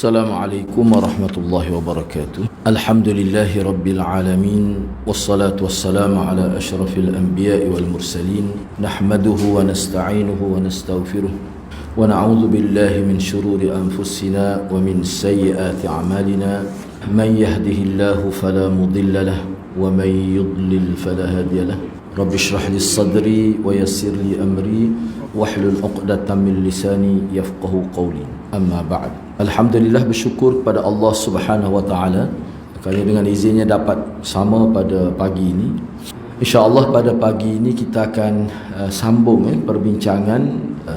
Assalamualaikum warahmatullahi wabarakatuh. Alhamdulillahi rabbil alamin. Wassalatu wassalamu ala ashrafil anbiya'i wal mursalin. Nahmaduhu wa nasta'inuhu wa nastaghfiruh. Wa na'udzu billahi min shururi anfusina wa min sayyiati a'malina. Man yahdihillahu fala mudilla lahu wa man yudlil fala hadiya lahu. Rabbi shrah li sadri wa yassir li amri wahlul 'uqdatam min lisani yafqahu qawli. Amma ba'd. Alhamdulillah, bersyukur kepada Allah Subhanahu wa taala kerana dengan izinnya dapat sama pada pagi ini. Insya-Allah pada pagi ini kita akan sambung perbincangan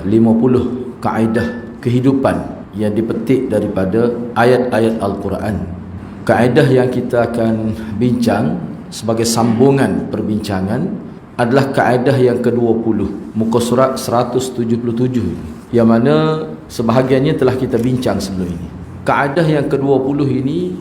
50 kaedah kehidupan yang dipetik daripada ayat-ayat Al-Quran. Kaedah yang kita akan bincang sebagai sambungan perbincangan adalah kaedah yang ke-20, muka surat 177, yang mana sebahagiannya telah kita bincang sebelum ini. Kaedah yang ke-20 ini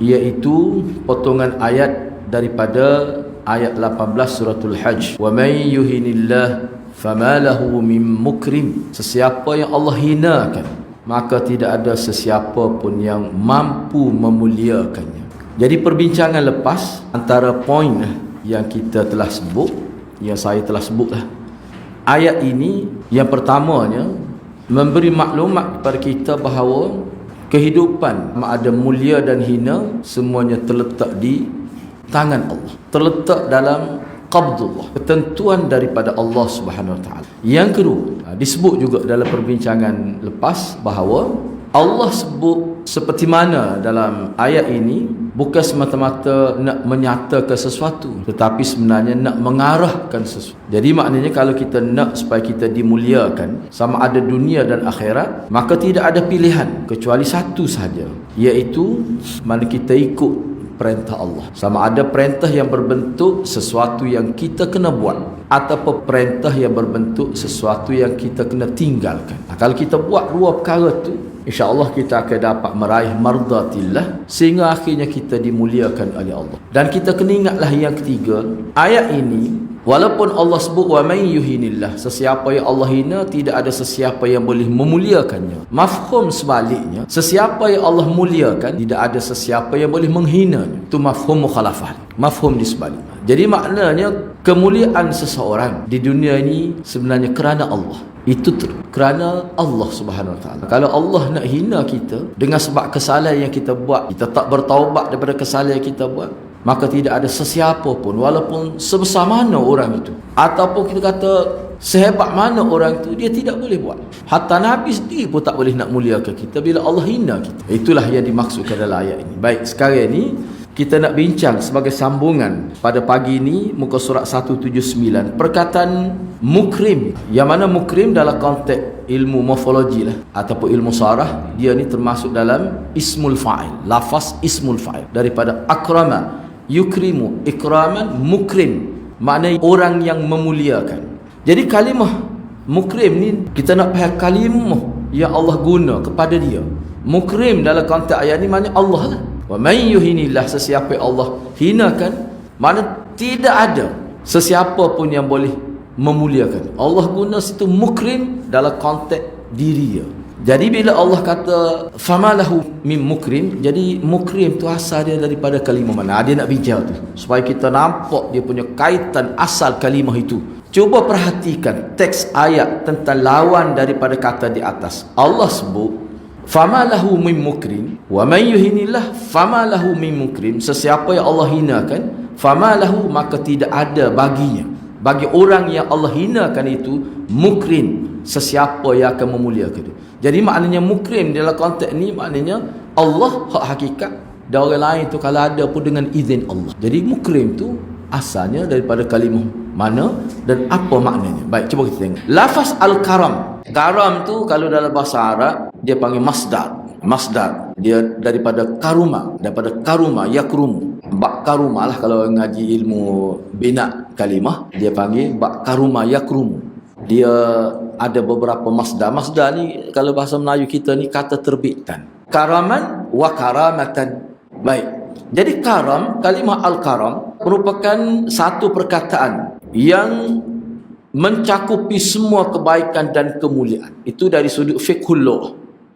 iaitu potongan ayat daripada ayat 18 suratul Hajj. Wa may yuhinillah fama lahu min mukrim. Sesiapa yang Allah hinakan, maka tidak ada sesiapa pun yang mampu memuliakannya. Jadi perbincangan lepas, antara poin yang kita telah sebut, yang saya telah sebutlah, ayat ini yang pertamanya memberi maklumat kepada kita bahawa kehidupan ada mulia dan hina semuanya terletak di tangan Allah, terletak dalam qabdullah, ketentuan daripada Allah Subhanahu Wa Taala. Yang kedua, disebut juga dalam perbincangan lepas bahawa Allah sebut seperti mana dalam ayat ini bukan semata-mata nak menyatakan sesuatu, tetapi sebenarnya nak mengarahkan sesuatu. Jadi maknanya kalau kita nak supaya kita dimuliakan sama ada dunia dan akhirat, maka tidak ada pilihan kecuali satu sahaja, iaitu mana kita ikut perintah Allah. Sama ada perintah yang berbentuk sesuatu yang kita kena buat, ataupun perintah yang berbentuk sesuatu yang kita kena tinggalkan. Kalau kita buat dua perkara tu, insya-Allah kita akan dapat meraih mardatillah, sehingga akhirnya kita dimuliakan oleh Allah. Dan kita kena ingatlah yang ketiga, ayat ini walaupun Allah sebut wa may yuhinillah, sesiapa yang Allah hina tidak ada sesiapa yang boleh memuliakannya. Mafhum sebaliknya, sesiapa yang Allah muliakan tidak ada sesiapa yang boleh menghinanya. Itu mafhum mukhalafah, mafhum di sebaliknya. Jadi maknanya kemuliaan seseorang di dunia ini sebenarnya kerana Allah. Itu kerana Allah Subhanahu Wa Taala. Kalau Allah nak hina kita dengan sebab kesalahan yang kita buat, kita tak bertaubat daripada kesalahan yang kita buat, maka tidak ada sesiapa pun, walaupun sebesar mana orang itu, ataupun kita kata sehebat mana orang itu, dia tidak boleh buat. Hatta Nabi sendiri pun tak boleh nak muliakan kita bila Allah hina kita. Itulah yang dimaksudkan dalam ayat ini. Baik, sekarang ini kita nak bincang sebagai sambungan pada pagi ini muka surat 179 perkataan mukrim, yang mana mukrim dalam konteks ilmu morfologi lah ataupun ilmu sarah, dia ni termasuk dalam ismul fa'il, lafaz ismul fa'il daripada akrama yukrimu ikraman, mukrim maknanya orang yang memuliakan. Jadi kalimah mukrim ni kita nak faham kalimah yang Allah guna kepada dia. Mukrim dalam konteks ayat ni maknanya Allah lah. Wa may yuhinillah, sesiapa yang Allah hinakan, mana tidak ada sesiapa pun yang boleh memuliakan. Allah guna situ mukrim dalam konteks diri dia. Jadi bila Allah kata famalahu min mukrim, jadi mukrim tu asal dia daripada kalimah mana? Dia nak bincang tu supaya kita nampak dia punya kaitan asal kalimah itu. Cuba perhatikan teks ayat tentang lawan daripada kata di atas. Allah sebut famalahu min mukrim, wa man yuhinillah famalahu min mukrim, sesiapa yang Allah hinakan, famalahu maka tidak ada baginya, bagi orang yang Allah hinakan itu mukrim, sesiapa yang akan memuliakan itu. Jadi maknanya mukrim dalam konteks ni maknanya Allah hak hakikat, dan orang lain tu kalau ada pun dengan izin Allah. Jadi mukrim tu asalnya daripada kalimah mana dan apa maknanya. Baik, cuba kita tengok lafaz al-karam. Karam tu kalau dalam bahasa Arab dia panggil masdar. Masdar dia daripada karuma, daripada karuma yakrumu. Bak karuma lah kalau ngaji ilmu bina kalimah, dia panggil bak karuma yakrumu. Dia ada beberapa masdar. Masdar ni kalau bahasa Melayu kita ni kata terbitan. Karaman wa karamatan. Baik. Jadi karam, kalimah al-karam merupakan satu perkataan yang mencakupi semua kebaikan dan kemuliaan. Itu dari sudut fiqhul lugh.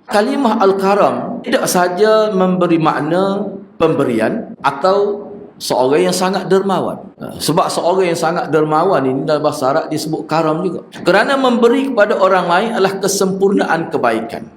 Kalimah Al-Karam tidak saja memberi makna pemberian atau seorang yang sangat dermawan. Sebab seorang yang sangat dermawan ini dalam bahasa Arab disebut karam juga. Kerana memberi kepada orang lain adalah kesempurnaan kebaikan.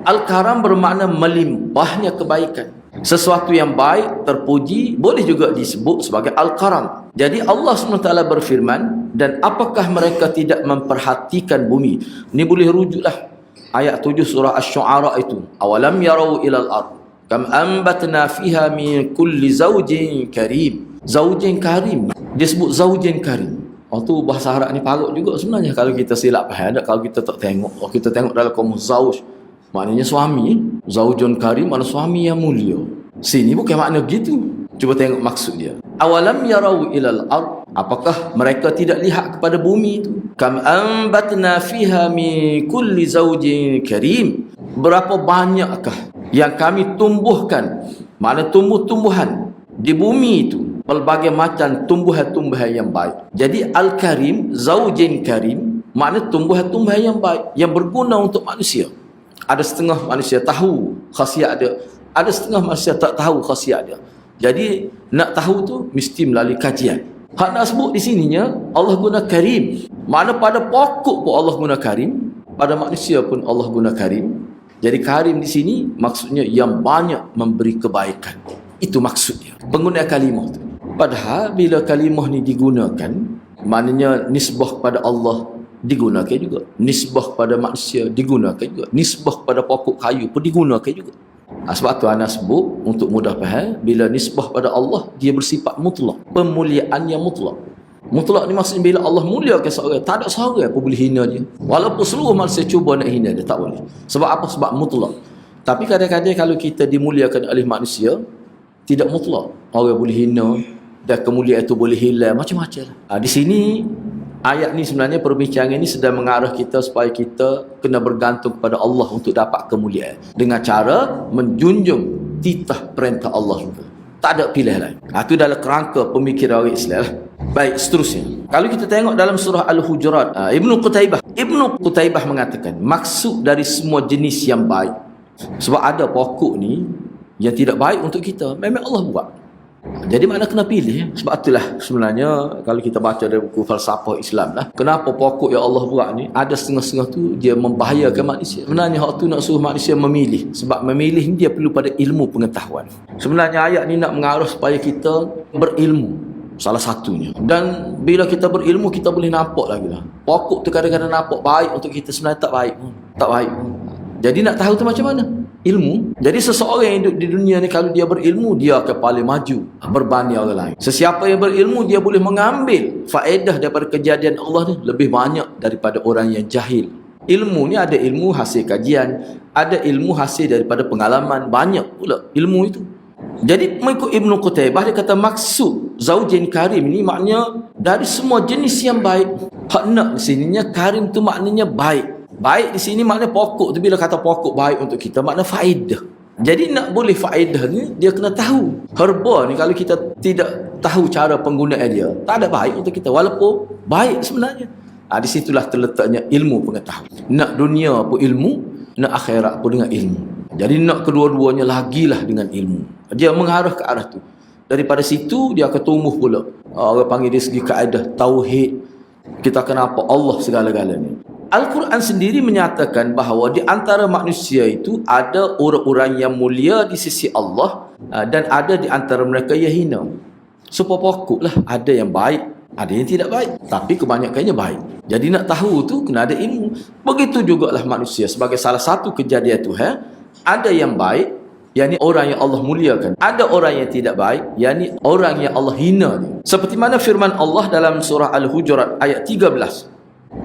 Al-Karam bermakna melimpahnya kebaikan. Sesuatu yang baik, terpuji, boleh juga disebut sebagai Al-Karam. Jadi Allah SWT berfirman, dan apakah mereka tidak memperhatikan bumi? Ini boleh rujuklah ayat 7 surah Asy-Syu'ara itu. Awalam yarau ilal ard kam ambatna fiha min kulli zaujin karim. Zaujin karim. Dia sebut zaujin karim. Tu bahasa Arab ni parut juga sebenarnya kalau kita silap faham. Kalau kita tak tengok, kalau kita tengok dalam kamus zauj, maknanya suami. Zaujun karim makna suami yang mulia. Sini bukan makna begitu. Cuba tengok maksud dia. Awalam yarau ilal ard, apakah mereka tidak lihat kepada bumi itu? Kam ambatna fiha min kulli zaujin karim. Berapa banyakkah yang kami tumbuhkan, mana tumbuh-tumbuhan di bumi itu, pelbagai macam tumbuhan-tumbuhan yang baik. Jadi Al-Karim, zaujin karim, makna tumbuhan-tumbuhan yang baik, yang berguna untuk manusia. Ada setengah manusia tahu khasiat dia, ada setengah manusia tak tahu khasiat dia. Jadi nak tahu tu mesti melalui kajian. Hak nak sebut di sininya Allah guna karim. Mana pada pokok pun Allah guna karim, pada manusia pun Allah guna karim. Jadi karim di sini maksudnya yang banyak memberi kebaikan. Itu maksudnya. Penggunaan kalimah tu. Padahal bila kalimah ni digunakan, maknanya nisbah kepada Allah digunakan juga. Nisbah kepada manusia digunakan juga. Nisbah kepada pokok kayu pun digunakan juga. Sebab tu ana sebut untuk mudah faham, bila nisbah pada Allah dia bersifat mutlak, pemuliaan yang mutlak. Mutlak ni maksudnya bila Allah muliakan seorang, tak ada seorang pun boleh hina dia. Walaupun seluruh manusia cuba nak hina dia, tak boleh. Sebab apa? Sebab mutlak. Tapi kadang-kadang kalau kita dimuliakan oleh manusia, tidak mutlak. Orang boleh hina dan kemuliaan itu boleh hilang, macam-macam. Di sini ayat ni sebenarnya, perbincangan ni sedang mengarah kita supaya kita kena bergantung kepada Allah untuk dapat kemuliaan dengan cara menjunjung titah perintah Allah juga. Tak ada pilihan lain. Itu dalam kerangka pemikiran orang Islam. Baik, seterusnya. Kalau kita tengok dalam surah Al-Hujurat, Ibnu Qutaibah mengatakan maksud dari semua jenis yang baik. Sebab ada pokok ni yang tidak baik untuk kita, memang Allah buat. Jadi mana kena pilih. Sebab itulah sebenarnya kalau kita baca dari buku falsafah Islam lah, kenapa pokok yang Allah buat ni ada setengah-setengah tu dia membahayakan manusia. Sebenarnya hak tu nak suruh manusia memilih. Sebab memilih ni dia perlu pada ilmu pengetahuan. Sebenarnya ayat ni nak mengarah supaya kita berilmu, salah satunya. Dan bila kita berilmu, kita boleh nampak lagi lah. Pokok tu kadang-kadang nampak baik untuk kita, sebenarnya tak baik pun. Tak baik pun. Jadi nak tahu tu macam mana? Ilmu. Jadi seseorang yang hidup di dunia ni, kalau dia berilmu, dia akan paling maju berbanding orang lain. Sesiapa yang berilmu, dia boleh mengambil faedah daripada kejadian Allah ni lebih banyak daripada orang yang jahil. Ilmu ni ada ilmu hasil kajian, ada ilmu hasil daripada pengalaman, banyak pula ilmu itu. Jadi mengikut Ibnu Qutaibah, dia kata maksud zaujin karim ni maknanya dari semua jenis yang baik. Hak nak di sininya karim tu maknanya baik. Baik di sini maknanya pokok tu, bila kata pokok baik untuk kita makna faedah. Jadi nak boleh faedah ni dia kena tahu. Herba ni kalau kita tidak tahu cara penggunaan dia, tak ada baik untuk kita walaupun baik sebenarnya. Di situlah terletaknya ilmu pengetahuan. Nak dunia pun ilmu, nak akhirat pun dengan ilmu. Jadi nak kedua-duanya lagilah dengan ilmu. Dia mengarah ke arah tu. Daripada situ dia akan tumbuh pula. Orang panggil dia segi kaedah tauhid. Kita akan nampak Allah segala-galanya. Al-Quran sendiri menyatakan bahawa di antara manusia itu ada orang-orang yang mulia di sisi Allah dan ada di antara mereka yang hina. Sepopokoklah, ada yang baik, ada yang tidak baik, tapi kebanyakannya baik. Jadi nak tahu tu kena ada ilmu. Begitu jugalah manusia sebagai salah satu kejadian Tuhan, ada yang baik, yakni orang yang Allah muliakan. Ada orang yang tidak baik, yakni orang yang Allah hina. Seperti mana firman Allah dalam surah Al-Hujurat ayat 13.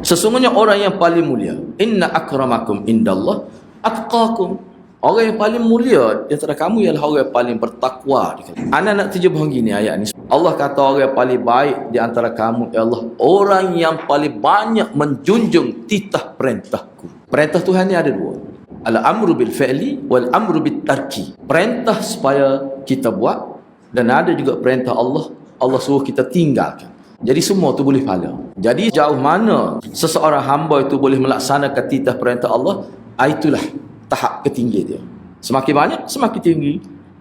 Sesungguhnya orang yang paling mulia, inna akramakum indallah atqakum. Orang yang paling mulia di antara kamu ialah orang yang paling bertakwa. Ana nak terjemah gini ayat ni. Allah kata orang yang paling baik di antara kamu ialah orang yang paling banyak menjunjung titah perintahku. Perintah Tuhan ni ada dua. Al-amru bil fi'li wal amru bit tarki. Perintah supaya kita buat, dan ada juga perintah Allah suruh kita tinggalkan. Jadi semua tu boleh pahala. Jadi jauh mana seseorang hamba itu boleh melaksanakan titah perintah Allah, itulah tahap ketinggi dia. Semakin banyak, semakin tinggi,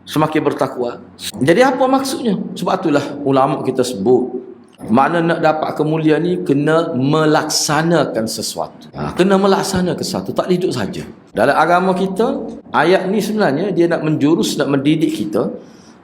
semakin bertakwa. Jadi apa maksudnya? Sebab itulah ulama kita sebut, makna nak dapat kemuliaan ni kena melaksanakan sesuatu. Kena melaksanakan sesuatu, tak duduk saja. Dalam agama kita, ayat ni sebenarnya dia nak menjurus, nak mendidik kita.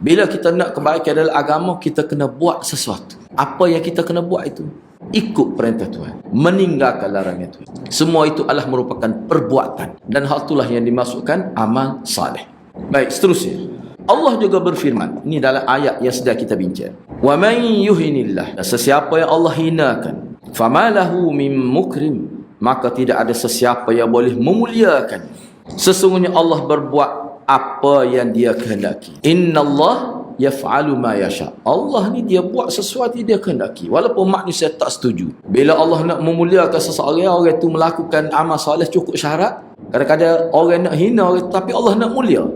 Bila kita nak kebaikan dalam agama, kita kena buat sesuatu. Apa yang kita kena buat itu? Ikut perintah Tuhan, meninggalkan larangan Tuhan. Semua itu adalah merupakan perbuatan, dan hal itulah yang dimasukkan amal saleh. Baik, seterusnya Allah juga berfirman, ini dalam ayat yang sedang kita bincang, wa man yuhinillah, sesiapa yang Allah hinakan, fama lahu min mukrim, maka tidak ada sesiapa yang boleh memuliakan. Sesungguhnya Allah berbuat apa yang dia kehendaki. Innallah yaf'alu ma yasha. Allah ni dia buat sesuatu dia kehendaki, walaupun manusia tak setuju. Bila Allah nak memuliakan seseorang, orang itu melakukan amal soleh cukup syarat. Kadang-kadang orang nak hina orang, tapi Allah nak mulia,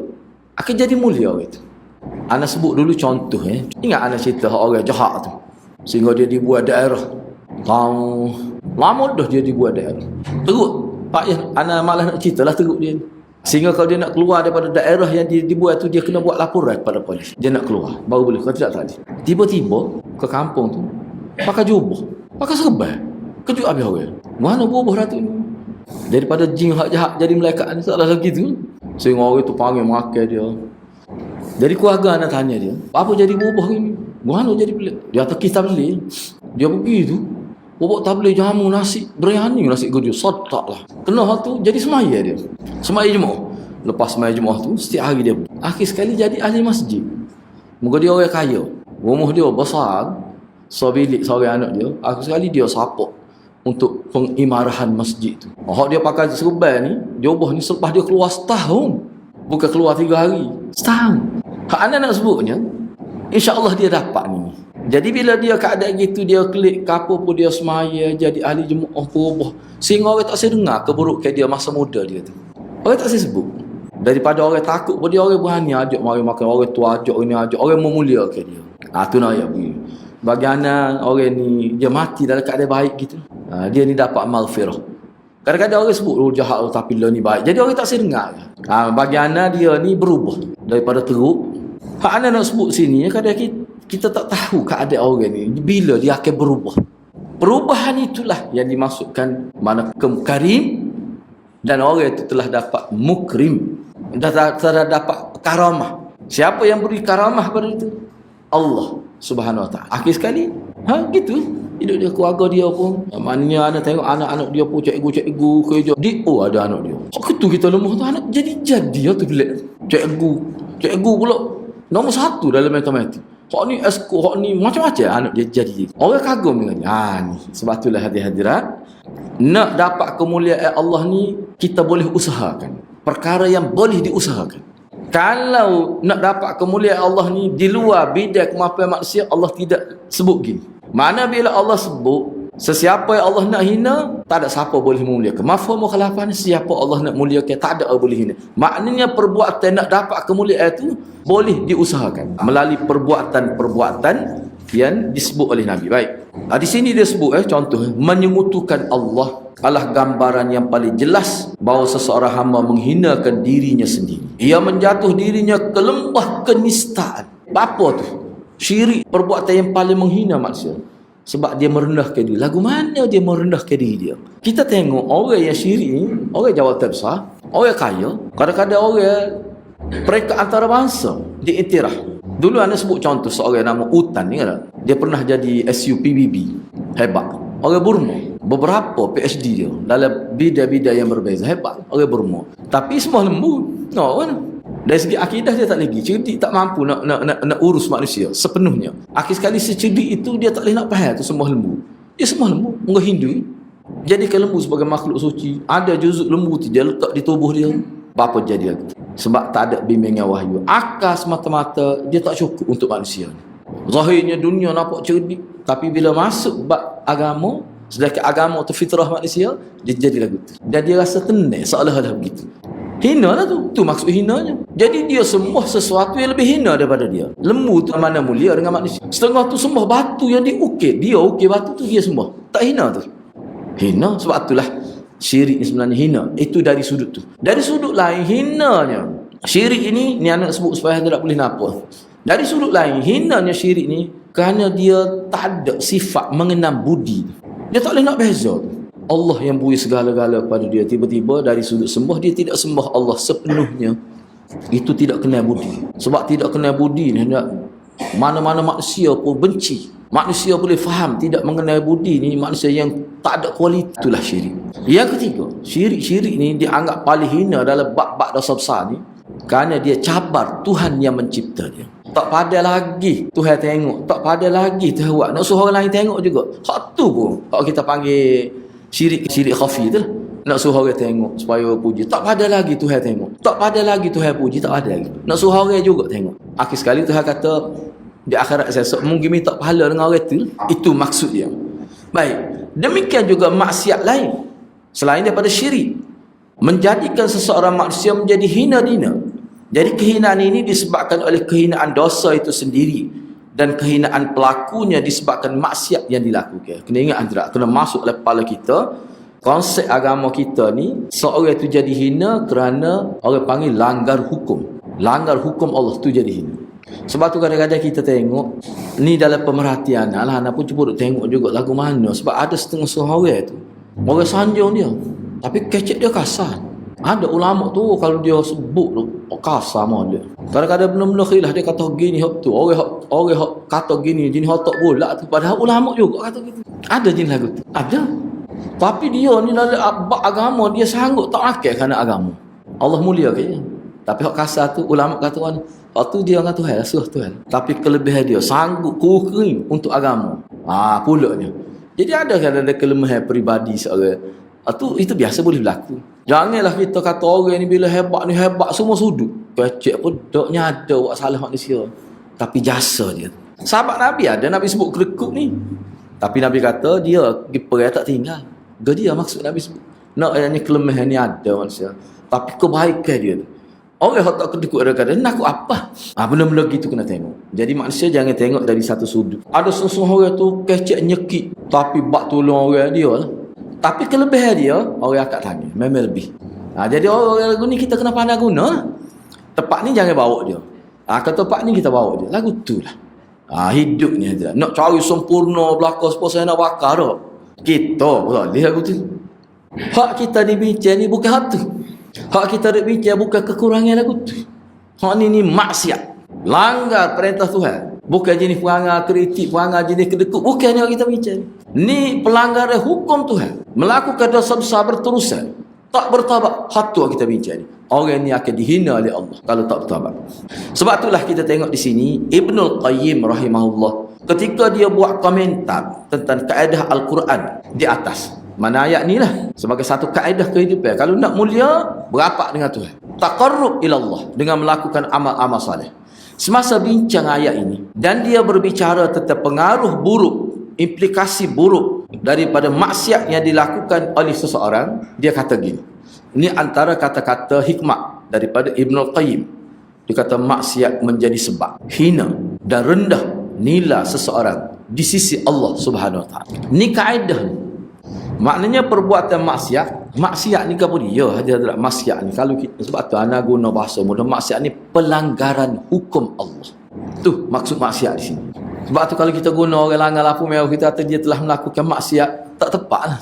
akan jadi mulia orang itu. Ana sebut dulu contoh. Ingat ana cerita orang jahat tu, sehingga dia dibuat daerah. Lama dah dia dibuat daerah. Teruk. Pak ya, ana malah nak cerita lah teruk dia. Sehingga kalau dia nak keluar daripada daerah yang dibuat tu, dia kena buat laporan pada polis. Dia nak keluar, baru boleh. Kalau tidak, tak boleh. Tiba-tiba ke kampung tu, pakai jubah, pakai serban. Kejut habis orang. Mana berubah ratu ni? Daripada jin hak jahat jadi malaikat ni, tak ada lagi tu. Sehingga orang tu panggil makan dia. Jadi keluarga nak tanya dia, apa jadi berubah ni? Mana jadi pelik? Dia atas kisah beli. Dia pergi tu, bobok tablet jamu nasi biryani, nasi goreng, sotak lah. Kena hal tu, jadi semaya dia. Semaya Jumaat. Lepas semaya Jumaat tu, setiap hari dia. Akhir sekali jadi ahli masjid. Moga dia orang kaya. Rumah dia besar. Sebilik seorang anak dia. Akhir sekali dia support untuk pengimarahan masjid tu. Dia pakai serban ni, jubah ni selepas dia keluar setahun. Bukan keluar 3 hari. Setahun. Hak anda nak sebutnya, insya-Allah dia dapat ni. Jadi bila dia keadaan gitu, dia klik kapur pun dia semaya, jadi ahli jemaah berubah. Sehingga orang tak dengar keburukan dia masa muda dia tu. Orang tak sebut. Daripada orang takut pun dia orang berani ajak mari makan, orang tu ajak, ini ajak, orang memuliakan dia. Tu nak ayat begini. Bagaimana orang ni dia mati dalam keadaan baik gitu. Dia ni dapat maghfirah. Kadang-kadang orang sebut jahat tapi dia ni baik. Jadi orang tak dengar. Bagaimana dia ni berubah daripada teruk. Hak anda nak sebut sini, kadang kita tak tahu keadaan orang ni bila dia akan berubah. Perubahan itulah yang dimasukkan mana karim, dan orang itu telah dapat mukrim, telah dapat karamah. Siapa yang beri karamah pada itu? Allah Subhanahu Wa Taala. Akhir sekali, gitu. Hidup dia, keluarga dia pun. Maknanya anda tengok anak-anak dia pun cikgu kerja. Ada anak dia. Itu kita lemah tu anak jadi tu pelik. Cikgu pula nombor 1 dalam matematik. Hak ni esko, hak ni macam-macam anak dia jadi. Orang kagum dengan ni. Sebab itulah hadirat, nak dapat kemuliaan Allah ni kita boleh usahakan. Perkara yang boleh diusahakan. Kalau nak dapat kemuliaan Allah ni di luar bidang kemampuan manusia, Allah tidak sebut gini. Mana bila Allah sebut, sesiapa yang Allah nak hina, tak ada siapa boleh memuliakan. Mafhum mukhalafah, siapa Allah nak muliakan, tak ada orang boleh hina. Maknanya perbuatan nak dapat kemuliaan itu boleh diusahakan melalui perbuatan-perbuatan yang disebut oleh Nabi. Baik. Di sini dia sebut contoh, menyekutukan Allah adalah gambaran yang paling jelas bahawa seseorang hamba menghinakan dirinya sendiri. Ia menjatuh dirinya ke lembah kenistaan. Apa tu? Syirik, perbuatan yang paling menghina manusia. Sebab dia merendahkan diri. Lagu mana dia merendahkan diri dia? Kita tengok orang yang syirik ni, orang jawatan besar, orang kaya, kadang-kadang orang mereka antara bangsa diiktiraf. Dulu anda sebut contoh seorang nama Utan ni kan? Dia pernah jadi SUPBB. Hebat. Orang Burma. Beberapa PhD dia dalam bidang-bidang yang berbeza. Hebat. Orang Burma. Tapi semua lembu. Kan? Dari segi akidah dia tak lagi cerdik, tak mampu nak urus manusia sepenuhnya. Akhir sekali secerdik itu dia tak boleh nak faham tu semua lembu. Dia semua lembu, orang Hindu. Jadikan lembu sebagai makhluk suci. Ada juzuk lembu tu dia letak di tubuh dia. Apa jadi lagi? Sebab tak ada bimbingan wahyu. Akal semata-mata dia tak cukup untuk manusia. Zahirnya dunia nampak cerdik, tapi bila masuk bab agama, sedangkan agama tu fitrah manusia, dia jadi lagu tu. Dan dia rasa tenang seolah-olah begitu. Hina lah tu. Tu maksud hinanya. Jadi dia sembah sesuatu yang lebih hina daripada dia. Lembu tu mana mulia dengan manusia. Setengah tu sembah batu yang diukir. Dia ukir batu tu dia sembah. Tak hina tu. Hina. Sebab itulah Syirik ni sebenarnya hina. Itu dari sudut tu. Dari sudut lain, hinanya syirik ini, ni anak sebut supaya anda tak boleh nampak. Dari sudut lain, hinanya syirik ni kerana dia tak ada sifat mengenal budi. Dia tak boleh nak beza. Allah yang beri segala-gala pada dia, tiba-tiba dari sudut sembah, dia tidak sembah Allah sepenuhnya. Itu tidak kenal budi. Sebab tidak kenal budi ni, mana-mana manusia pun benci. Manusia boleh faham tidak mengenal budi ni, manusia yang tak ada kualiti, itulah syirik. Yang ketiga, syirik ni dianggap paling hina dalam bab-bab dosa besar ni kerana dia cabar Tuhan yang mencipta dia. Tak pada lagi Tuhan tengok, tak pada lagi Tuhan buat, nak suruh orang lain tengok juga. Hak tu pun hak kita panggil syirik khafi tu lah. Nak suruh orang tengok supaya puji, tak pada lagi Tuhan tengok, tak pada lagi Tuhan puji, tak ada lagi. Nak suruh orang juga tengok. Akhir sekali Tuhan kata di akhirat esok mungkin minta pahala dengan orang itu. Itu maksud dia. Baik, demikian juga maksiat lain selain daripada syirik, menjadikan seseorang manusia menjadi hina dina. Jadi kehinaan ini disebabkan oleh kehinaan dosa itu sendiri, dan kehinaan pelakunya disebabkan maksiat yang dilakukan. Kena ingat antara, kena masuk dalam kepala kita konsep agama kita ni, seorang itu jadi hina kerana orang panggil langgar hukum. Langgar hukum Allah tu jadi hina. Sebab tu kadang-kadang kita tengok ni dalam pemerhatian lah, anak pun cuba tengok juga lagu mana. Sebab ada setengah orang tu, orang sanjung dia, tapi kecek dia kasar. Ada ulama tu kalau dia sebut tu kasar sama dia. Kadang-kadang benda-benda khilaf dia kata gini hak tu. Orang kata gini, jenis hak tak boleh tu. Padahal ulama juga kata gitu. Ada jenis lagu tu. Ada. Tapi dia ni dalam agama dia sanggup tak akal kerana agama. Allah mulia kayaknya. Tapi hak kasar tu ulama kata mana? Hak tu dia dengan Tuhan, suruh Tuhan. Tapi kelebihan dia sanggup kering untuk agama. Pulaknya. Jadi ada kelemahan peribadi seorang. Itu biasa boleh berlaku. Janganlah kita kata orang ni bila hebat ni hebat semua sudut. Kecek pun doknya ada buat salah manusia. Tapi jasa dia. Sahabat Nabi ada, Nabi sebut kerekuk ni. Tapi Nabi kata dia pergi tak tinggal. Dia maksud Nabi sebut. Nak yang kelemahan ni ada manusia. Tapi kebaikan dia tu. Orang yang tak kedekut kadang-kadang nak apa? Benda-benda gitu kena tengok. Jadi manusia jangan tengok dari satu sudut. Ada seseorang orang tu kecek nyekit. Tapi bak tolong orang dia lah. Tapi kelebihan dia, orang akak tanya. Memang lebih. Jadi orang lagu ni kita kena pandai guna. Tempat ni jangan bawa dia. Ke tempat ni kita bawa dia. Lagu tu lah. Hidupnya dia. Nak cari sempurna belakang sepuluh saya nak bakar tak. Kita pula lihat lagu tu. Hak kita dibincang ni bukan hak tu. Hak kita dibincang bukan kekurangan lagu tu. Hak ni maksiat. Langgar perintah Tuhan. Bukan jenis perangai kritik, perangai jenis kedekut. Bukan yang kita bincang. Ni pelanggaran hukum Tuhan. Melakukan dosa besar berterusan. Tak bertabat. Hatu yang kita bincang ni. Orang ni akan dihina oleh Allah kalau tak bertabat. Sebab itulah kita tengok di sini Ibnul Qayyim rahimahullah ketika dia buat komentar tentang kaedah Al-Quran di atas. Mana ayat ni lah sebagai satu kaedah kehidupan. Kalau nak mulia, berapak dengan Tuhan. Taqarrub ilallah dengan melakukan amal-amal salih. Semasa bincang ayat ini dan dia berbicara tentang pengaruh buruk, implikasi buruk daripada maksiat yang dilakukan oleh seseorang, dia kata gini. Ini antara kata-kata hikmah daripada Ibnul Qayyim. Dia kata maksiat menjadi sebab hina dan rendah nilai seseorang di sisi Allah Subhanahu Wa Taala. Ini kaedah ni. Maknanya perbuatan maksiat ni apa dia? Dia adalah maksiat ni. Kalau kita, sebab tu ana guna bahasa mudah, maksiat ni pelanggaran hukum Allah. Tu maksud maksiat di sini. Sebab tu kalau kita guna orang langgar lampu merah kita kata dia telah melakukan maksiat, tak tepat lah.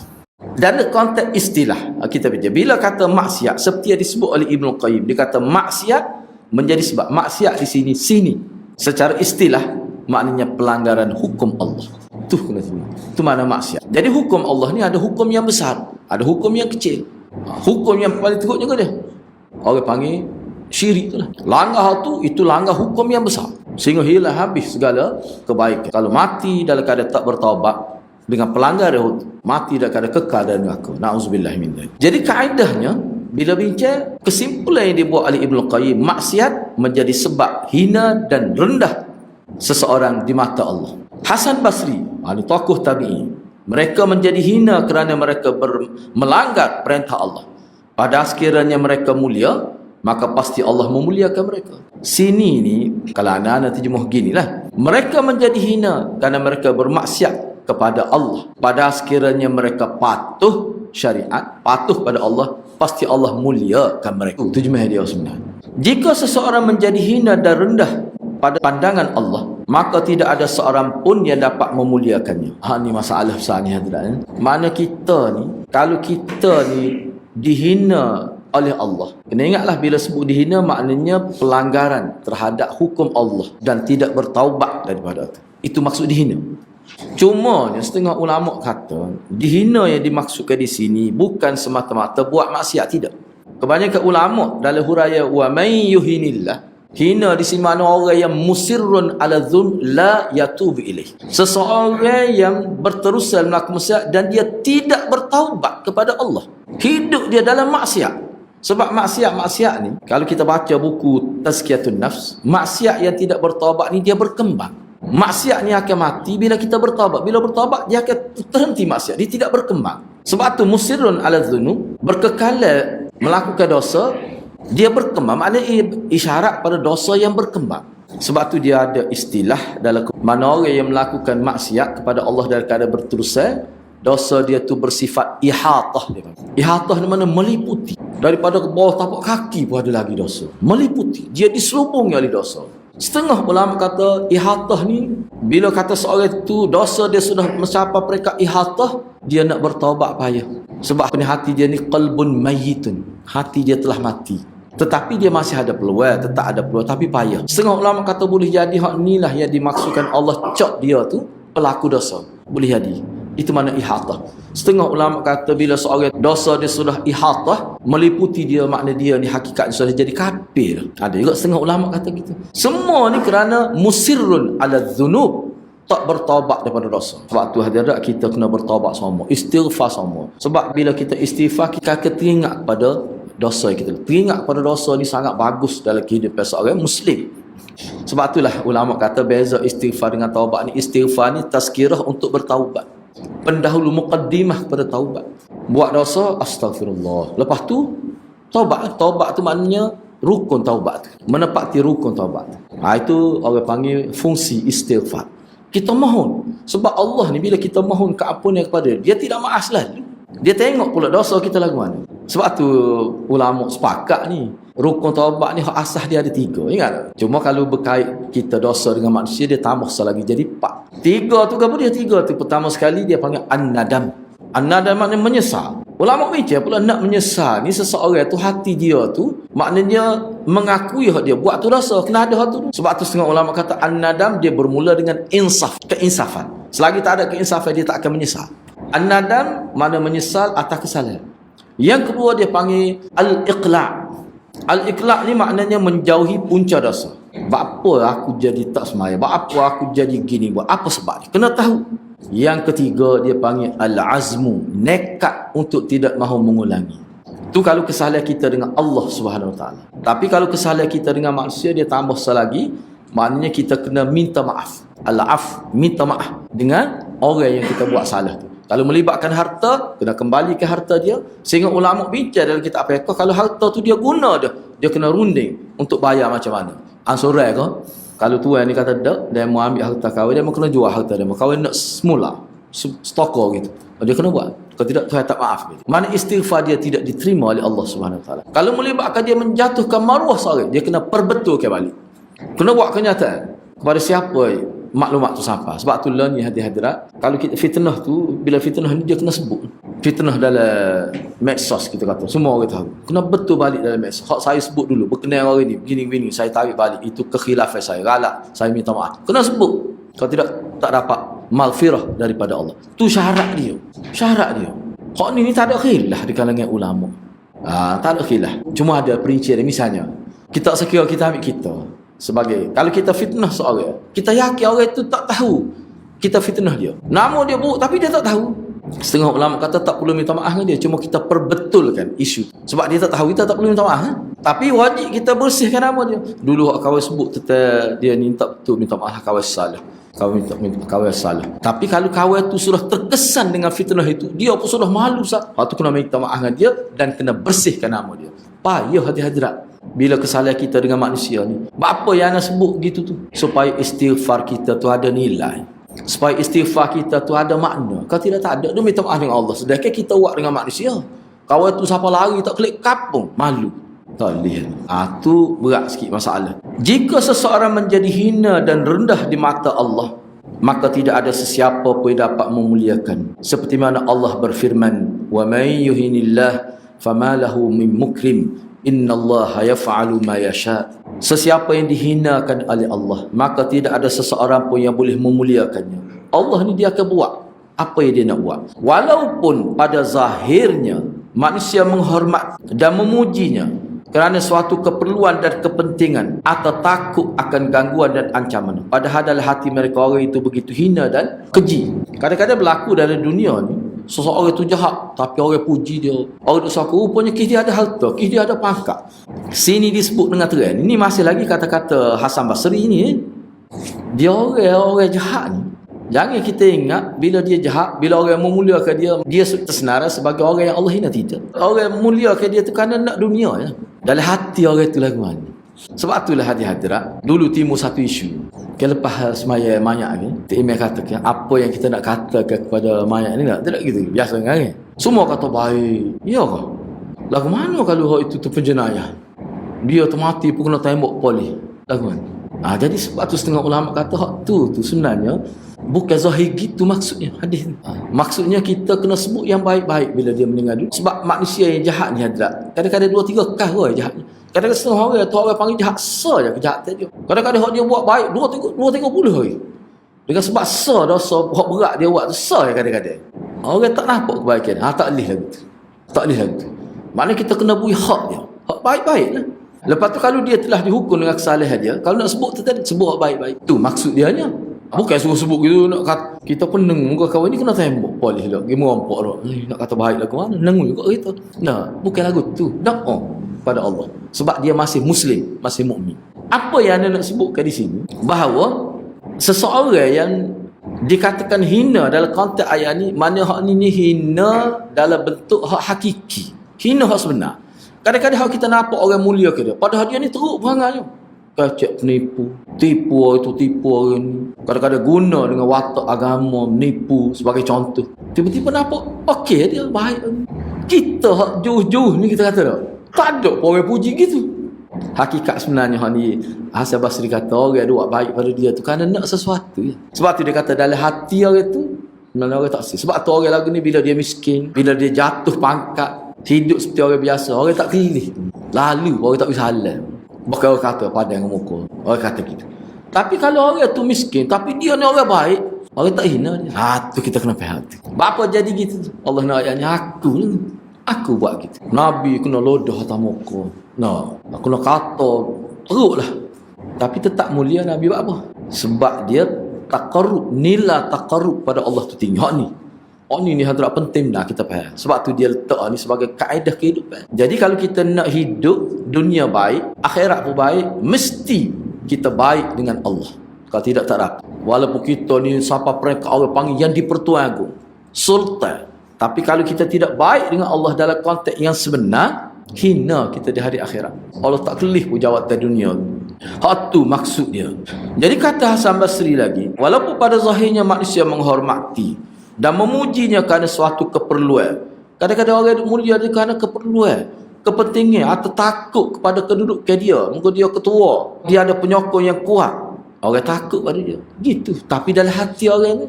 Dan konteks istilah kita baca. Bila kata maksiat seperti yang disebut oleh Ibnu Qayyim, dia kata maksiat menjadi sebab. Maksiat di sini secara istilah maknanya pelanggaran hukum Allah. Tu kena tahu. Tu mana maksiat. Jadi hukum Allah ni ada hukum yang besar, ada hukum yang kecil. Hukum yang paling teruk juga dia. Orang panggil syirik tu lah. Langgar tu itu langgar hukum yang besar. Sehingga hilang habis segala kebaikan. Kalau mati dalam keadaan tak bertaubat dengan pelanggaran itu, mati dalam keadaan kekal dalam neraka. Nauzubillah min dzalik. Jadi kaedahnya bila bincang kesimpulan yang dibuat oleh Ibnu Qayyim, maksiat menjadi sebab hina dan rendah seseorang di mata Allah. Hasan Basri, tokoh tabi'in, mereka menjadi hina kerana mereka melanggar perintah Allah. Pada sekiranya mereka mulia, maka pasti Allah memuliakan mereka. Sini ni, kalau anak-anak terjemah gini lah. Mereka menjadi hina kerana mereka bermaksiat kepada Allah. Pada sekiranya mereka patuh, syariat, patuh pada Allah, pasti Allah muliakan mereka. Itu jemaah dia sebenarnya. Jika seseorang menjadi hina dan rendah pada pandangan Allah, maka tidak ada seorang pun yang dapat memuliakannya. Ini masalah besar ni hadirin. Mana kita ni, kalau kita ni dihina oleh Allah, kena ingatlah bila sebut dihina maknanya pelanggaran terhadap hukum Allah dan tidak bertaubat daripada itu. Itu maksud dihina. Cuma setengah ulama kata dihina yang dimaksudkan di sini bukan semata-mata buat maksiat, tidak. Kebanyakan ulama dalam huraian wa may yuhinillah, hina di sini makna orang yang musirrun ala dzun la yatubu ilaih. Seseorang yang berterusan melakukan maksiat dan dia tidak bertaubat kepada Allah. Hidup dia dalam maksiat. Sebab maksiat ni, kalau kita baca buku Tazkiyatun Nafs, maksiat yang tidak bertaubat ni dia berkembang. Maksiat ni akan mati bila kita bertaubat. Bila bertaubat dia akan terhenti maksiat, dia tidak berkembang. Sebab tu musirrun ala dzunub, berkekalan melakukan dosa, dia berkembang, maknanya isyarat pada dosa yang berkembang. Sebab tu dia ada istilah dalam mana orang yang melakukan maksiat kepada Allah dalam keadaan berterusan, dosa dia tu bersifat ihatah. Ihatah ni mana meliputi, daripada ke bawah tapak kaki pun ada lagi dosa, meliputi, dia diselubungi oleh dosa. Setengah ulama kata ihatah ni, bila kata seorang itu dosa dia sudah mencapai peringkat ihatah, dia nak bertaubat payah. Sebab hati dia ni qalbun mayyitun, hati dia telah mati, tetapi dia masih ada peluang, tetap ada peluang, tapi payah. Setengah ulama kata boleh jadi hak inilah yang dimaksudkan Allah cak dia tu pelaku dosa, boleh jadi. Itu mana ihatah. Setengah ulama kata bila seorang dosa dia sudah ihatah, meliputi dia, makna dia ni hakikatnya sudah jadi kafir. Ada juga setengah ulama kata gitu. Semua ni kerana musirrun ala dzunub, tak bertaubat daripada dosa. Sebab tu hadirat kita kena bertaubat semua, istighfar semua. Sebab bila kita istighfar, kita akan teringat pada dosa kita. Teringat pada dosa ni sangat bagus dalam kehidupan seorang Muslim. Sebab itulah ulama kata beza istighfar dengan taubat ni. Istighfar ni tazkirah untuk bertaubat, pendahulu muqaddimah kepada taubat. Buat dosa, astagfirullah, lepas tu taubat. Taubat tu maknanya rukun taubat, menepati rukun taubat. Itu orang panggil fungsi istighfar. Kita mohon, sebab Allah ni bila kita mohon keampunan kepada dia, tidak maaf selalu. Dia tengok pula dosa kita lagu mana. Sebab tu ulama sepakat ni, rukun taubat ni hak asas dia ada 3. Ingat? Cuma kalau berkait kita dosa dengan manusia, dia tambah selagi jadi 4. 3 tu apa dia? 3 tu pertama sekali dia panggil an-nadam. An-nadam maknanya menyesal. Ulama bincang pula nak menyesal ni, seseorang tu hati dia tu maknanya mengakui hak dia buat tu dosa, kena ada hak tu. Sebab tu setengah ulama kata an-nadam dia bermula dengan insaf, keinsafan. Selagi tak ada keinsafan, dia tak akan menyesal. An-nadam mana menyesal atas kesalahan. Yang kedua dia panggil al-iqla'. Al-iqla' ni maknanya menjauhi punca dosa. Buat apa aku jadi tak semaya? Buat apa aku jadi gini? Buat apa sebab ni? Kena tahu. Yang ketiga dia panggil al-azmu, nekat untuk tidak mahu mengulangi. Itu kalau kesalahan kita dengan Allah Subhanahu Wa Taala. Tapi kalau kesalahan kita dengan manusia, dia tambah selagi, maknanya kita kena minta maaf. Al-af, minta maaf dengan orang yang kita buat salah tu. Kalau melibatkan harta, kena kembali ke harta dia. Sehingga ulama bincang dalam kitab fiqh, kalau harta tu dia guna dia kena runding untuk bayar macam mana. Ansurai ke? Kalau tuan ni kata tak, dia mau ambil harta kawan, dia mau kena jual harta dia. Kawan nak semula stokor gitu, dia kena buat. Kalau tidak, Tuhan tak maaf gitu. Mana istighfar dia tidak diterima oleh Allah Subhanahu Wa Taala. Kalau melibatkan dia menjatuhkan maruah seorang, dia kena perbetulkan balik. Kena buat kenyataan kepada siapa maklumat tu sampai. Sebab tu lah ni hadirat, kalau kita fitnah tu, bila fitnah ni dia kena sebut. Fitnah dalam medsos kita kata, semua orang tahu. Kena betul balik dalam medsos. Hak saya sebut dulu, berkenaan orang ni, begini-begini, saya tarik balik. Itu kekhilafan saya, galak, saya minta maaf. Kena sebut. Kalau tidak, tak dapat maghfirah daripada Allah. Tu syarat dia. Syarat dia. Hak ni tak ada khilaf di kalangan ulama. Tak ada khilaf. Cuma ada perincian. Misalnya, kita sekira kita ambil kita sebagai, kalau kita fitnah seorang, kita yakin orang itu tak tahu kita fitnah dia, nama dia buruk tapi dia tak tahu. Setengah ulama kata tak perlu minta maaf dengan dia, cuma kita perbetulkan isu. Sebab dia tak tahu, kita tak perlu minta maaf. Tapi wajib kita bersihkan nama dia. Dulu kawan sebut tentang dia ni tak betul, minta maaf, kawan salah. Kawan salah. Tapi kalau kawan tu sudah terkesan dengan fitnah itu, dia pun sudah malu sah. Waktu kena minta maaf dengan dia dan kena bersihkan nama dia. Payah hadirat bila kesalahan kita dengan manusia ni. Apa yang nak sebut gitu tu? Supaya istighfar kita tu ada nilai. supaya istighfar kita tu ada makna. Kalau tidak tak ada, dia minta maaf dengan Allah. Sedangkan kita buat dengan manusia. Kawan tu siapa lari tak klik kapung, malu. Tak boleh. Tu berat sikit masalah. Jika seseorang menjadi hina dan rendah di mata Allah, maka tidak ada sesiapa pun yang dapat memuliakan. Seperti mana Allah berfirman, "Wa may yuhinillah fama lahu min mukrim, innallaha yaf'alu ma yasha." Sesiapa yang dihinakan oleh Allah, maka tidak ada seseorang pun yang boleh memuliakannya. Allah ni dia akan buat apa yang dia nak buat. Walaupun pada zahirnya manusia menghormat dan memujinya kerana suatu keperluan dan kepentingan atau takut akan gangguan dan ancaman, padahal dalam hati mereka orang itu begitu hina dan keji. Kadang-kadang berlaku dalam dunia ni, seseorang itu jahat tapi orang puji dia. Orang itu suka rupanya kes dia ada harta, kes dia ada pangkat. Sini disebut dengan terang. Ini masih lagi kata-kata Hasan Basri ni. Dia orang jahat ni. Jangan kita ingat bila dia jahat, bila orang memuliakan dia, dia tersenara sebagai orang yang Allah hina. Tidak. Orang memuliakan dia tu kerana nak dunia ya. Dalam hati orang itu lagu mana. Sebab itulah hadirat, dulu timbul satu isu. Lepas semaya mayat ni, Tok Imam kata apa yang kita nak katakan kepada mayat ni tak gitu. Biasa kan? Semua kata baik. Ya ke? Lagu mana kalau hak itu penjenayah? Dia tu mati pun kena tembak polis. Lagu mana? Jadi sebab tu setengah ulama kata hak tu sebenarnya bukan zahir gitu maksudnya hadis ni. Maksudnya kita kena sebut yang baik-baik bila dia meninggal dulu. Sebab manusia yang jahat ni hadirat, kadang-kadang 2-3 kas orang jahatnya. Kadang-kadang setengah orang tu orang panggil jahat saja kejahatan dia. Kadang-kadang hak dia buat baik 2-3 hari. Dengan sebab dosa hak berat dia buat tu sah kadang-kadang. Orang tak nampak kebaikan. Tak boleh lagu tu. Tak boleh lagu tu. Maknanya kita kena bui hak dia. Hak baik-baik lah. Lepas tu kalau dia telah dihukum dengan kesalahan dia, kalau nak sebut tu tadi, sebut hak baik-baik. Tu maksud dia hanya. Bukan suruh-sebut gitu nak kata, kita peneng muka kawan ni kena tembak polis lah. Dia merompok lah. Nak kata baik lagu mana? Nengu juga kita. Nah, bukan lagu tu. Doa pada Allah. Sebab dia masih Muslim, masih mukmin. Apa yang anda nak sebutkan di sini? Bahawa seseorang yang dikatakan hina dalam konteks ayat ni, mana hak ni hina dalam bentuk hak hakiki. Hina hak sebenar. Kadang-kadang hak kita nampak orang mulia ke dia. Padahal dia ni teruk perangannya. Kacak penipu. Tipu orang ni. Kadang-kadang guna dengan watak agama, menipu sebagai contoh. Tiba-tiba nampak, okey dia, baik. Kita hak juh-juh ni kita kata tak? Tak ada orang puji gitu. Hakikat sebenarnya hak ni, Hasan Basri kata orang buat baik pada dia tu kerana nak sesuatu. Ya. Sebab tu dia kata dalam hati orang tu, sebenarnya orang tak sih. Sebab tu orang lagu ni bila dia miskin, bila dia jatuh pangkat, hidup seperti orang biasa, orang tak pilih. Lalu orang tak bisa halal. Bahkan orang kata padang dengan muka. Orang kata gitu. Tapi kalau orang tu miskin, tapi dia ni orang baik, orang tak hina dia. Tu kita kena faham. Bapa jadi gitu. Allah nak ayatnya aku buat gitu. Nabi kena lodoh atas muka. Aku nak kata teruklah. Tapi tetap mulia Nabi buat apa? Sebab dia taqarrub, nilai taqarrub pada Allah tu tinggi. Hak ni hadrat penting dah kita faham. Sebab tu dia letak ni sebagai kaedah kehidupan. Jadi kalau kita nak hidup dunia baik, akhirat pun baik, mesti kita baik dengan Allah. Kalau tidak tak dapat. Walaupun kita ni siapa peringkat orang panggil yang di-Pertuan Agong, sultan. Tapi kalau kita tidak baik dengan Allah dalam konteks yang sebenar, hina kita di hari akhirat. Allah tak kelih pun jawatan dunia. Hak tu maksud dia. Jadi kata Hasan Basri lagi, walaupun pada zahirnya manusia menghormati dan memujinya kerana suatu keperluan. Kadang-kadang orang mulia dia kerana keperluan, kepentingan atau takut kepada kedudukan dia. Mungkin dia ketua, dia ada penyokong yang kuat. Orang takut pada dia. Gitu. Tapi dalam hati orang ni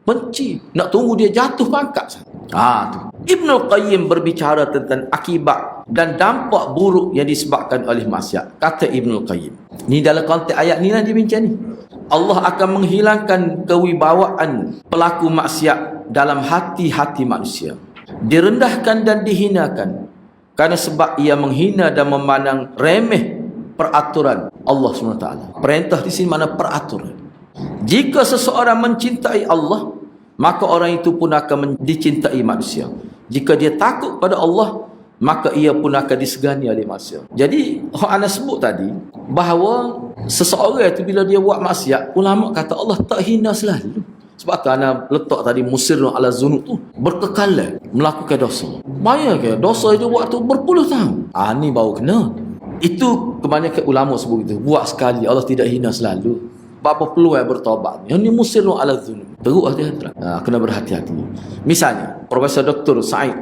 benci. Nak tunggu dia jatuh pangkat. Tu. Ibnul Qayyim berbicara tentang akibat dan dampak buruk yang disebabkan oleh maksiat. Kata Ibnul Qayyim. Ni dalam konteks ayat ni lah dia bincang ni. Allah akan menghilangkan kewibawaan pelaku maksiat dalam hati-hati manusia. Direndahkan dan dihinakan kerana sebab ia menghina dan memandang remeh peraturan Allah SWT. Perintah di sini mana peraturan. Jika seseorang mencintai Allah, maka orang itu pun akan dicintai manusia. Jika dia takut pada Allah, maka ia pun akan disegani oleh manusia. Jadi, ana sebut tadi bahawa seseorang itu bila dia buat maksiat, ulama kata Allah tak hina selalu. Sebab tu ana letak tadi musirun ala zunub tu, berkekalan melakukan dosa. Bayangkan dosa dia buat tu berpuluh tahun. Ni baru kena. Itu kebanyakan ulama sebut itu. Buat sekali Allah tidak hina selalu. Apa peluang bertaubat? Yang ni musirun ala dzunub. Teruk dia. Kena berhati-hati. Misalnya, Profesor Dr. Said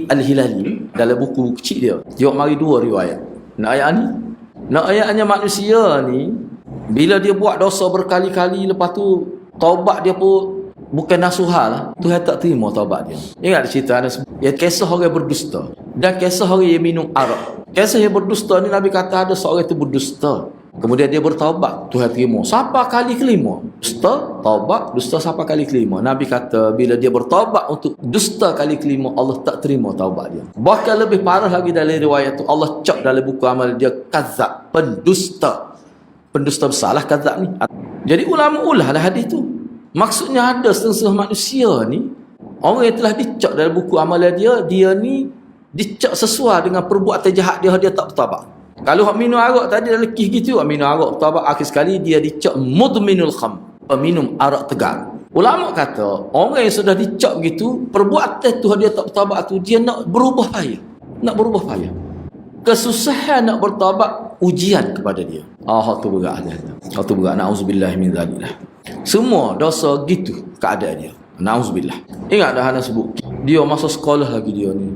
Al-Hilali dalam buku kecil dia, dia mari dua riwayat. Nak ayat ni? Nak ayatnya manusia ni bila dia buat dosa berkali-kali, lepas tu taubat dia pun bukan nasuhah lah, Tuhan tak terima taubat dia. Ingat cerita ya, kisah orang berdusta dan kisah orang yang minum arak. Kisah yang berdusta ni Nabi kata ada seorang itu berdusta, kemudian dia bertaubat, Tuhan terima. Siapa kali kelima? Dusta, taubat, dusta siapa kali kelima? Nabi kata bila dia bertaubat untuk dusta kali kelima, Allah tak terima taubat dia. Bahkan lebih parah lagi dalam riwayat tu, Allah cak dalam buku amal dia kazab, pendusta. Pendusta besar lah kazab ni. Jadi ulama ulah lah hadis tu. Maksudnya ada setengah manusia ni, orang yang telah dicak dalam buku amalan dia ni dicak sesuai dengan perbuatan jahat dia tak bertaubat. Kalau hak minum arak tadi dah lekih gitu, hak minum arak bertaubat, akhir sekali dia dicak mudminul kham, peminum arak tegar. Ulama kata orang yang sudah dicak begitu, perbuatan tu dia tak bertaubat tu, dia nak berubah payah. Nak berubah payah. Kesusahan nak bertaubat ujian kepada dia. Hak tu berat dia. Hak tu berat. Nauzubillah min zalik. Semua dosa gitu keadaan dia. Nauzubillah. Ingat dah Hana sebut. Dia masa sekolah lagi dia ni.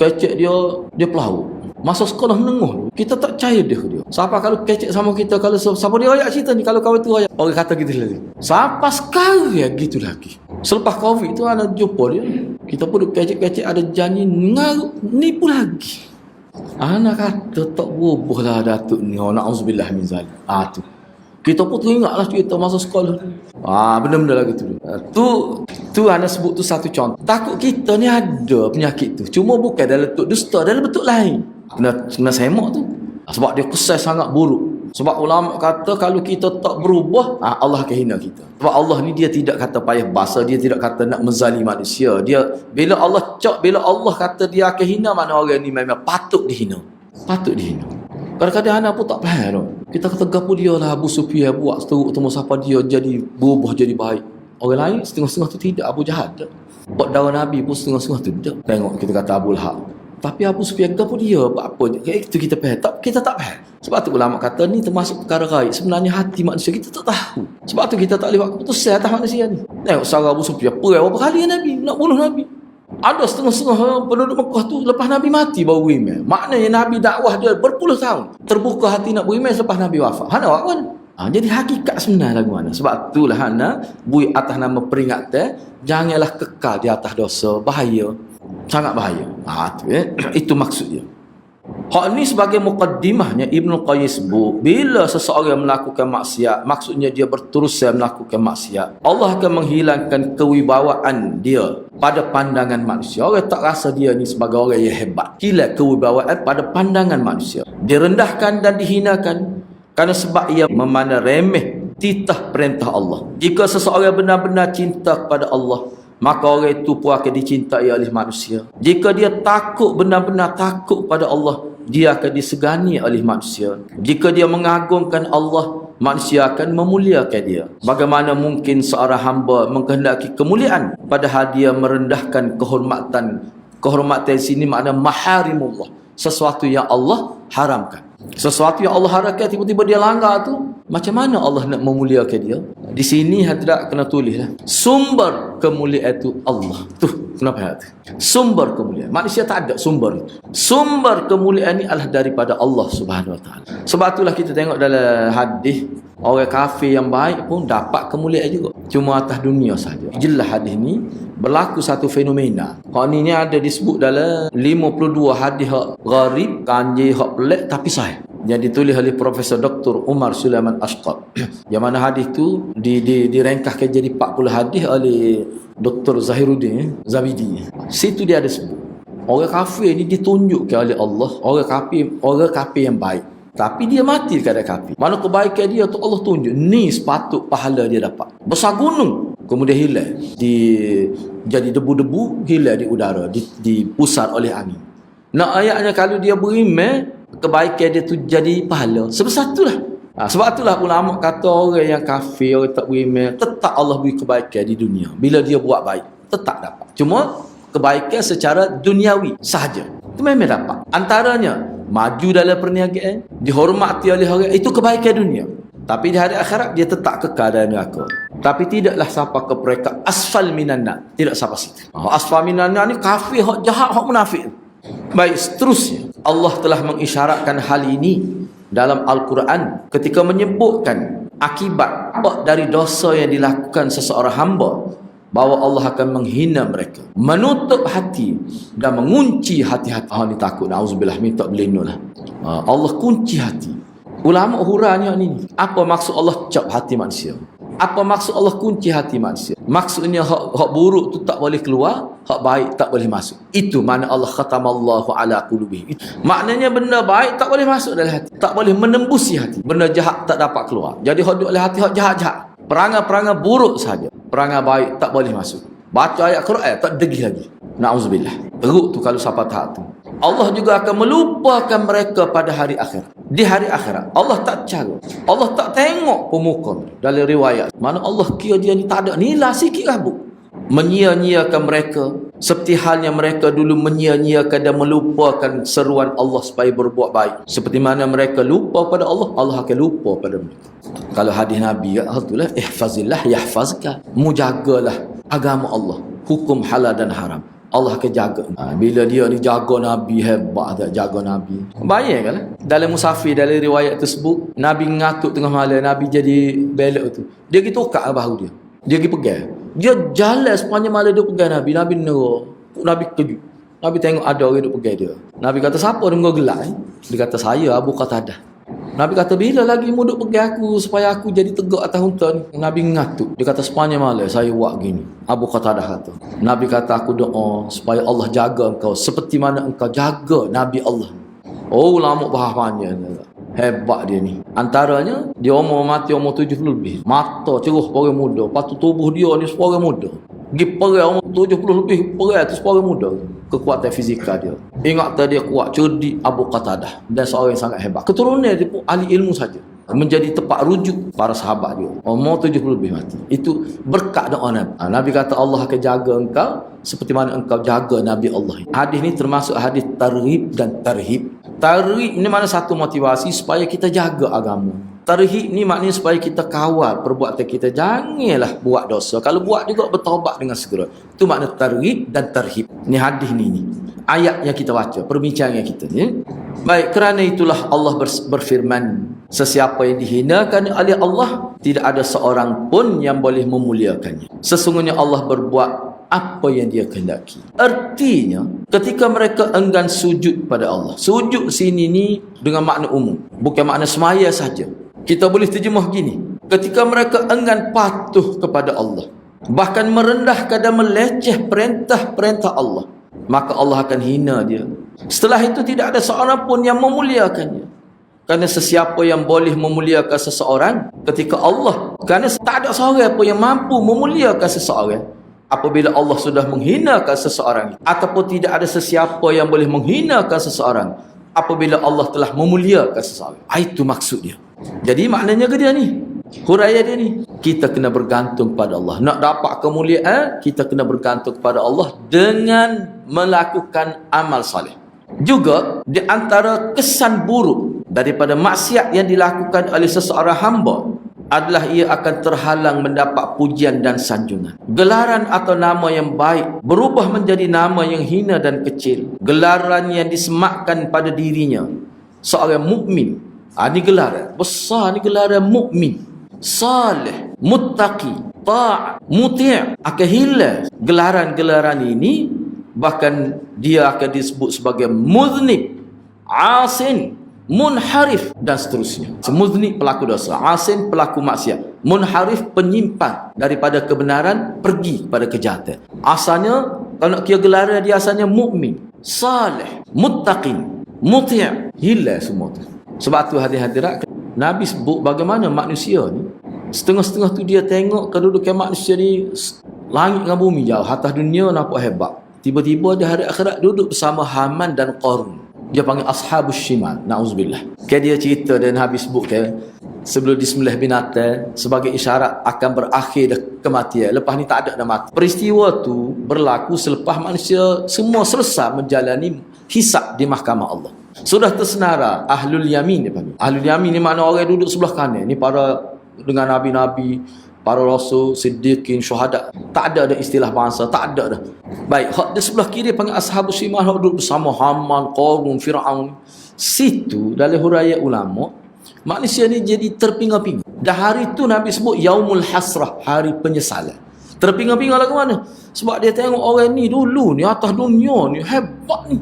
Kecek dia pelaut. Masa sekolah menengah kita tak percaya dia. Siapa kalau kecek sama kita, kalau siapa dia ayat cerita ni, kalau kawan tu ayat, orang kata gitu lagi. Siapa sekarang ya gitu lagi. Selepas Covid tu Hana jumpa dia. Kita pun kecek-kecek ada janji nipu lagi. Anak kata tak berubah lah Datuk ni. Na'udzubillah min zalik. Tu kita pun teringatlah cerita masa sekolah. Benda-benda lagi tu Ana sebut tu satu contoh. Takut kita ni ada penyakit tu, cuma bukan dalam bentuk dusta, dalam bentuk lain. Kena semak tu. Sebab dia kesal sangat buruk. Sebab ulama kata kalau kita tak berubah, Allah akan hina kita. Sebab Allah ni dia tidak kata payah basa, dia tidak kata nak menzalim manusia. Dia bila Allah kata dia akan hina, mana orang ni memang patut dihina. Patut dihina. Kadang-kadang anak pun tak faham. Kita kata gapo dia lah Abu Sufyan buat seteruk temu siapa dia jadi berubah jadi baik. Orang lain setengah-setengah tu tidak. Abu Jahal tak. Buat darah Nabi pun setengah-setengah tu tidak. Tengok kita kata Abu Lahab. Tapi Abu Sufyan gapo dia buat apa? Itu kita faham. Kita tak faham. Sebab tu ulama kata ni termasuk perkara gaib. Sebenarnya hati manusia kita tak tahu. Sebab tu kita tak boleh buat keputusan atas manusia ni. Tengok Sarah Abu Sufyan berapa kali Nabi nak bunuh Nabi. Ada setengah-setengah penduduk Mekah tu lepas Nabi mati baru beriman. Maknanya Nabi dakwah dia berpuluh tahun. Terbuka hati nak beriman selepas Nabi wafat. Hana awak kan? Jadi hakikat sebenar lagu mana. Sebab itulah Hana bui atas nama peringatan, janganlah kekal di atas dosa. Bahaya. Sangat bahaya. Itu maksud dia. Hak ni sebagai mukaddimahnya Ibnu Qayyim sebut, bila seseorang melakukan maksiat, maksudnya dia berterusan melakukan maksiat, Allah akan menghilangkan kewibawaan dia pada pandangan manusia. Orang tak rasa dia ni sebagai orang yang hebat. Hilang kewibawaan pada pandangan manusia. Direndahkan dan dihinakan kerana sebab ia memandang remeh titah perintah Allah. Jika seseorang benar-benar cinta kepada Allah, maka orang itu pun akan dicintai oleh manusia. Jika dia takut, benar-benar takut pada Allah, dia akan disegani oleh manusia. Jika dia mengagungkan Allah, manusia akan memuliakan dia. Bagaimana mungkin seorang hamba mengkehendaki kemuliaan padahal dia merendahkan kehormatan. Kehormatan sini makna maharimullah, sesuatu yang Allah haramkan. Sesuatu yang Allah haramkan tiba-tiba dia langgar tu, macam mana Allah nak memuliakan dia? Di sini hadirat kena tulislah. Sumber kemuliaan itu Allah. Tu kenapa ayat tu? Sumber kemuliaan. Manusia tak ada sumber itu. Sumber kemuliaan ini adalah daripada Allah Subhanahu Wa Taala. Sebab itulah kita tengok dalam hadis, orang kafir yang baik pun dapat kemuliaan juga. Cuma atas dunia saja. Jelas hadis ni berlaku satu fenomena. Hak ni ada disebut dalam 52 hadis hak gharib, kanji hak pelik tapi sahih. Yang ditulis oleh Profesor Dr. Umar Sulaiman Ashqar. Yang mana hadis tu direngkahkan jadi 40 hadis oleh Dr. Zahiruddin Zabidi. Situ dia ada sebut, orang kafir ni ditunjukkan oleh Allah, orang kafir yang baik. Tapi dia mati keadaan kafir. Mana kebaikan dia tu Allah tunjuk. Ni sepatut pahala dia dapat. Besar gunung, kemudian hilang. Jadi debu-debu, hilang di udara. Dipusat oleh angin. Nak ayatnya kalau dia beriman, kebaikan dia tu jadi pahala. Sebesar itulah. Sebab itulah ulama kata orang yang kafir, orang tak beriman, tetap Allah beri kebaikan di dunia. Bila dia buat baik, tetap dapat. Cuma kebaikan secara duniawi sahaja. Itu memang dapat. Antaranya, maju dalam perniagaan, dihormati oleh orang, itu kebaikan dunia. Tapi di hari akhirat dia tetap kekal dalam neraka. Tapi tidaklah sampai ke mereka asfal minan nar. Tidak sampai situ. Asfal minan nar ni kafir, hak jahat, hak munafik. Baik, seterusnya Allah telah mengisyaratkan hal ini dalam Al-Quran ketika menyebutkan akibat dari dosa yang dilakukan seseorang hamba, bahawa Allah akan menghina mereka, menutup hati dan mengunci hati-hati. Ni takut, na'udzubillah, minta berlindung lah. Allah kunci hati. Ulama huranya ni, apa maksud Allah cap hati manusia? Apa maksud Allah kunci hati manusia? Maksudnya hak buruk tu tak boleh keluar, hak baik tak boleh masuk. Itu makna Allah khatamallahu ala qulubihim. Maknanya benda baik tak boleh masuk dalam hati, tak boleh menembusi hati. Benda jahat tak dapat keluar. Jadi hak duduk dalam hati hak jahat-jahat. Perangai-perangai buruk saja. Perangai baik tak boleh masuk. Baca ayat Quran tak degil lagi. Na'udzubillah. Teruk tu kalau sampai tahap tu. Allah juga akan melupakan mereka pada hari akhirat. Di hari akhirat Allah tak cara, Allah tak tengok pemuka. Dalam riwayat mana Allah kira dia ni tak ada nilai sikit lah bu. Menyia-nyiakan mereka seperti halnya mereka dulu menyia-nyiakan dan melupakan seruan Allah supaya berbuat baik. Seperti mana mereka lupa pada Allah, Allah akan lupa pada mereka. Kalau hadis Nabi, itulah ihfazillah yahfazka. Mujagalah agama Allah, hukum halal dan haram, Allah akan jaga. Bila dia ni jaga Nabi, hebat tak jaga Nabi. Bayangkanlah dalam musafir, dalam riwayat tersebut, Nabi ngatuk tengah malam, Nabi jadi belok tu, dia pergi tokak bahu dia, dia pergi pegang, dia jalan sepanjang malam dia pegang Nabi. Nabi nerah, Nabi kejut. Nabi tengok ada orang duk pegang dia. Nabi kata, siapa dia gelak? Dia kata, saya Abu Qatadah. Nabi kata, bila lagi mu duk pegang aku supaya aku jadi tegak atas unta ni? Nabi ngatuk. Dia kata, sepanjang malam saya buat gini. Abu Qatadah kata. Nabi kata, aku doa supaya Allah jaga engkau seperti mana engkau jaga Nabi Allah. Oh, lama bahasannya. Hebat dia ni. Antaranya, dia umur mati umur 70 lebih. Mata ceruh orang muda. Lepas tu tubuh dia ni orang muda. Pergi perang umur 70 lebih, perang tu orang muda. Kekuatan fizikal dia. Ingat dia kuat, cerdik, Abu Qatadah. Dan seorang yang sangat hebat. Keturunan dia pun ahli ilmu saja. Menjadi tempat rujuk para sahabat dia. Umur 70 lebih mati. Itu berkat doa Nabi. Nabi kata Allah akan jaga engkau seperti mana engkau jaga Nabi Allah. Hadis ni termasuk hadis targhib dan tarhib. Targhib ni mana satu motivasi supaya kita jaga agama. Tarhib ni maknanya supaya kita kawal perbuatan kita. Janganlah buat dosa. Kalau buat juga bertaubat dengan segera. Itu makna tarhib dan tarhib. Ni hadis ni. Ayat yang kita baca, perbincangan kita ni. Baik, kerana itulah Allah berfirman, sesiapa yang dihinakan oleh Allah, tidak ada seorang pun yang boleh memuliakannya. Sesungguhnya Allah berbuat apa yang dia kehendaki. Artinya, ketika mereka enggan sujud pada Allah. Sujud sini ni dengan makna umum, bukan makna semaya saja. Kita boleh terjemah gini, ketika mereka enggan patuh kepada Allah, bahkan merendahkan dan meleceh perintah-perintah Allah, maka Allah akan hina dia. Setelah itu tidak ada seorang pun yang memuliakannya. Kerana sesiapa yang boleh memuliakan seseorang ketika Allah, kerana tak ada seorang pun yang mampu memuliakan seseorang apabila Allah sudah menghinakan seseorang, ataupun tidak ada sesiapa yang boleh menghinakan seseorang apabila Allah telah memuliakan seseorang. Itu maksud dia. Jadi maknanya ke dia ni, huraian dia ni, kita kena bergantung pada Allah. Nak dapat kemuliaan, kita kena bergantung kepada Allah dengan melakukan amal salih. Juga di antara kesan buruk daripada maksiat yang dilakukan oleh seseorang hamba adalah ia akan terhalang mendapat pujian dan sanjungan. Gelaran atau nama yang baik berubah menjadi nama yang hina dan kecil. Gelaran yang disematkan pada dirinya seorang mukmin. Ini gelaran besar, ni gelaran mukmin, salih, muttaqi, ta', muti', akan hilang gelaran-gelaran ini. Bahkan dia akan disebut sebagai muznib, asin, munharif dan seterusnya. Muznib pelaku dosa, asin pelaku maksiat, munharif penyimpan daripada kebenaran pergi pada kejahatan. Asalnya kalau nak kira gelaran dia asalnya mukmin, salih, muttaqin, muti', hilang semua tu. Sebab tu hadirat Nabi sebut bagaimana manusia ni setengah-setengah tu dia tengok kedudukan manusia ni langit dengan bumi jauh, atas dunia nampak hebat. Tiba-tiba di hari akhirat duduk bersama Haman dan Qarun. Dia panggil ashabus shimal. Na'udzubillah. Dia cerita dan habis sebut sebelum disembelih binatang sebagai isyarat akan berakhir kematian. Lepas ni tak ada dah mati. Peristiwa tu berlaku selepas manusia semua selesai menjalani hisab di mahkamah Allah. Sudah tersenara ahlul yamin dia panggil. Ahlul yamin ni makna orang duduk sebelah kanan. Ni para dengan nabi-nabi, para rasul, siddiqin, syuhada. Tak ada istilah bangsa, tak ada dah. Baik, hak di sebelah kiri panggil ashabus shimal, hak duduk bersama Haman, Qarun, Firaun. Situ dalam huraian ulama, manusia ni jadi terpinga-pinga. Dah hari tu Nabi sebut yaumul hasrah, hari penyesalan. Terpinga-pinga lah ke mana? Sebab dia tengok orang ni dulu ni atas dunia ni hebat ni.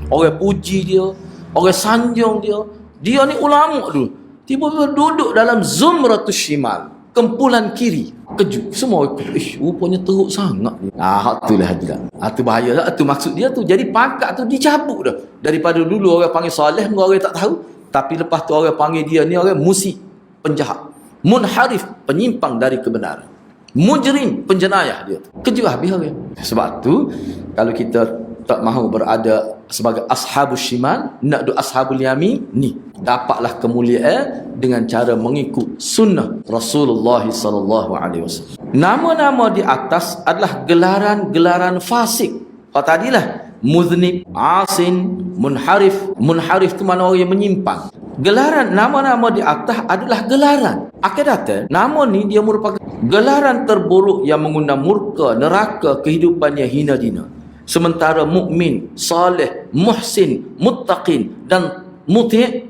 Orang puji dia, orang sanjung dia. Dia ni ulama dulu. Tiba-tiba duduk dalam zumratus shimal, kumpulan kiri. Kejut. Semua ikut. Rupanya teruk sangat ni. Hak tu lah dia. Tu bahaya lah. Tu maksud dia tu. Jadi pangkat tu dicabut dah. Daripada dulu orang panggil soleh, orang tak tahu. Tapi lepas tu orang panggil dia ni orang musik, penjahat. Munharif, penyimpang dari kebenaran. Mujrim, penjenayah dia. Kejut habis orang. Sebab tu, kalau kita tak mahu berada sebagai ashabus shimal, nak duduk ashabul yamin, ni dapatlah kemuliaan dengan cara mengikut sunnah Rasulullah sallallahu alaihi wasallam. Nama-nama di atas adalah gelaran-gelaran fasik. Tadilah muznib, asin, munharif. Munharif tu mana orang yang menyimpang. Gelaran nama-nama di atas adalah gelaran. Akhirnya nama ni dia merupakan gelaran terburuk yang mengundang murka, neraka, kehidupan yang hina dina. Sementara mukmin, saleh, muhsin, muttaqin dan muti'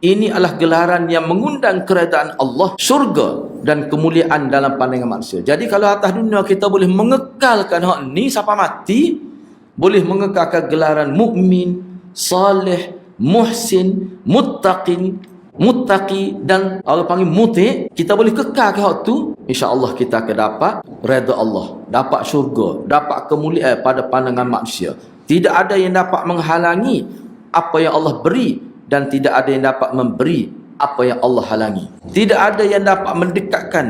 ini adalah gelaran yang mengundang keredaan Allah, syurga dan kemuliaan dalam pandangan manusia. Jadi kalau atas dunia kita boleh mengekalkan hak ni sampai mati, boleh mengekalkan gelaran mukmin, saleh, muhsin, muttaqi dan Allah panggil muti', kita boleh kekal ke hak tu, insya-Allah kita akan dapat redha Allah, dapat syurga, dapat kemuliaan pada pandangan manusia. Tidak ada yang dapat menghalangi apa yang Allah beri dan tidak ada yang dapat memberi apa yang Allah halangi. Tidak ada yang dapat mendekatkan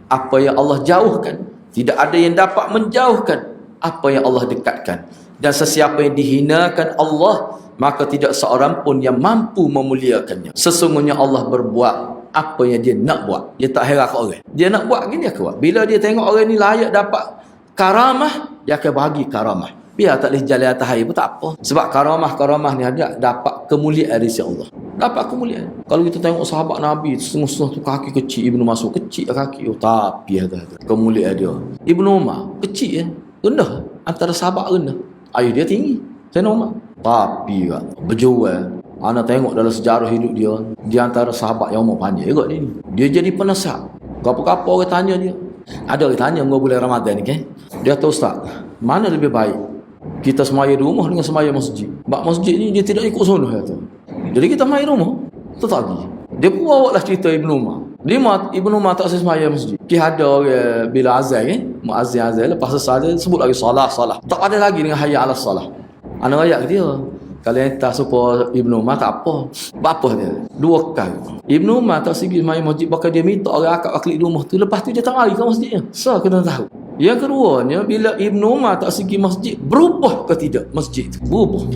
apa yang Allah jauhkan. Tidak ada yang dapat menjauhkan apa yang Allah dekatkan. Dan sesiapa yang dihinakan Allah, maka tidak seorang pun yang mampu memuliakannya. Sesungguhnya Allah berbuat apa yang dia nak buat. Dia tak heran ke orang. Dia nak buat gini dia buat. Bila dia tengok orang ni layak dapat karamah, dia akan bagi karamah. Biar tak boleh jalan atas air pun tak apa. Sebab karamah ni ada dapat kemuliaan dari Allah. Dapat kemuliaan. Kalau kita tengok sahabat Nabi, setengah-setengah tu kaki kecil. Ibnu Mas'ud kecil kaki. Tapi ada kemuliaan dia. Ibnu Umar kecil rendah. Antara sahabat rendah. Ayuh dia tinggi. Sayyidina Umar. Tapi berjual. Ana tengok dalam sejarah hidup dia, di antara sahabat yang umur panjang juga dia ni. Dia jadi penasihat. Apa-apa orang tanya dia. Ada orang tanya mengenai bulan Ramadan ni kan. Dia tahu Ustaz, mana lebih baik? Kita semaya di rumah dengan semaya masjid. Sebab masjid ni dia tidak ikut sunnah kata. Jadi kita semaya di rumah, tetap lagi. Dia pun bawalah cerita Ibnu Umar. Ibnu Umar tak semaya masjid. Ada orang bila azan kan, muazzin azan lepas selesai dia sebut lagi salah. Tak ada lagi dengan hayya 'alas salah. Ana ayat dia. Kalau yang tak supaya Ibnu Umar tak apa. Apa dia? 2 kali. Ibnu Umar tak segi semaya masjid, bahkan dia minta orang akak aklik di rumah tu. Lepas tu dia tak lari ke masjidnya. So kena tahu. Yang keduanya, bila Ibnu Umar tak segi masjid, berubah ke tidak masjid itu? Berubah.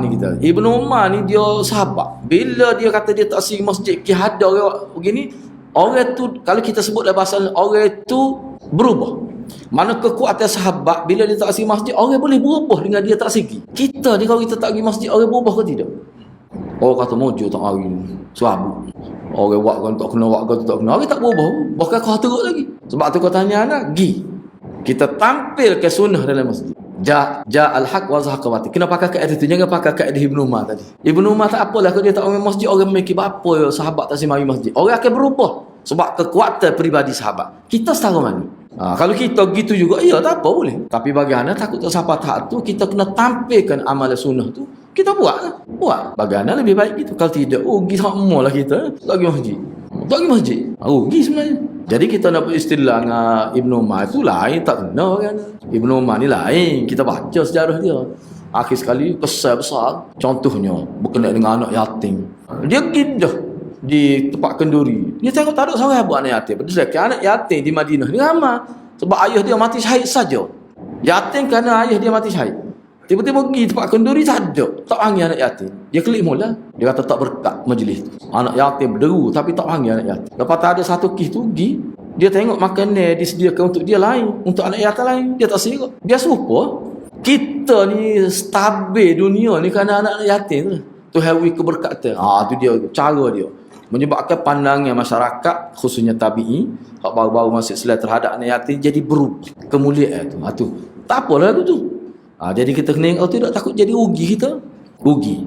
Ni kita. Ibnu Umar ni dia sahabat. Bila dia kata dia tak segi masjid, ada orang begini, orang tu, kalau kita sebut dalam bahasa orang tu berubah. Mana kekuatan sahabat, bila dia tak segi masjid, orang boleh berubah dengan dia tak segi. Kita ni kalau kita tak pergi masjid, orang berubah ke tidak? Orang kata mojo tak hari ni, suabu. Orang buat kan tak kena, buat kan tak kena. Orang tak berubah. Bahkan kau teruk lagi. Sebab tu kau tanya anak, kita tampil ke sunnah dalam masjid. Al-haq wa zahaqa batil. Kena pakai kaedah itu. Jangan pakai kaedah Ibnu Umar tadi. Ibnu Umar tak apalah kalau dia tak pergi masjid, orang memikir apa sahabat tak semai masjid. Orang akan berubah sebab kekuatan peribadi sahabat. Kita setara mana? Kalau kita gitu juga, ya tak apa boleh. Tapi bagaimana takut tersapat hak tu, kita kena tampilkan amalan sunnah tu. Kita buat. Bagaimana lebih baik gitu. Kalau tidak, pergi sama lah kita. Tak pergi masjid. Pergi sebenarnya. Jadi kita nak beristilah dengan Ibnu Umar tu lain, tak kena kan. Ibnu Umar ni lain. Kita baca sejarah dia. Akhir sekali besar-besar. Contohnya berkenaan dengan anak yatim. Dia gidah di tempat kenduri. Dia tengok tak ada seorang buat anak yatim. Berdasarkan anak yatim di Madinah ni ramai. Sebab ayah dia mati syahid saja. Yatim kerana ayah dia mati syahid. Tiba-tiba pergi tempat kenduri tak ada. Tak panggil anak yatim. Dia klik mula. Dia kata tak berkat majlis tu. Anak yatim berderu tapi tak panggil anak yatim. Lepas tu ada satu kes tu pergi. Dia tengok makanan disediakan untuk dia lain. Untuk anak yatim lain. Dia tak siap. Dia serupa. Kita ni stabil dunia ni kerana anak yatim tu. Tuhan beri keberkatan. Tu dia cara dia. Menyebabkan pandangan masyarakat, khususnya tabi'i, hak baru-baru masuk Islam terhadap anak yatim jadi berubah. Kemuliaan tu. Tak apalah tu. Jadi kita kena tidak takut jadi rugi kita. Rugi.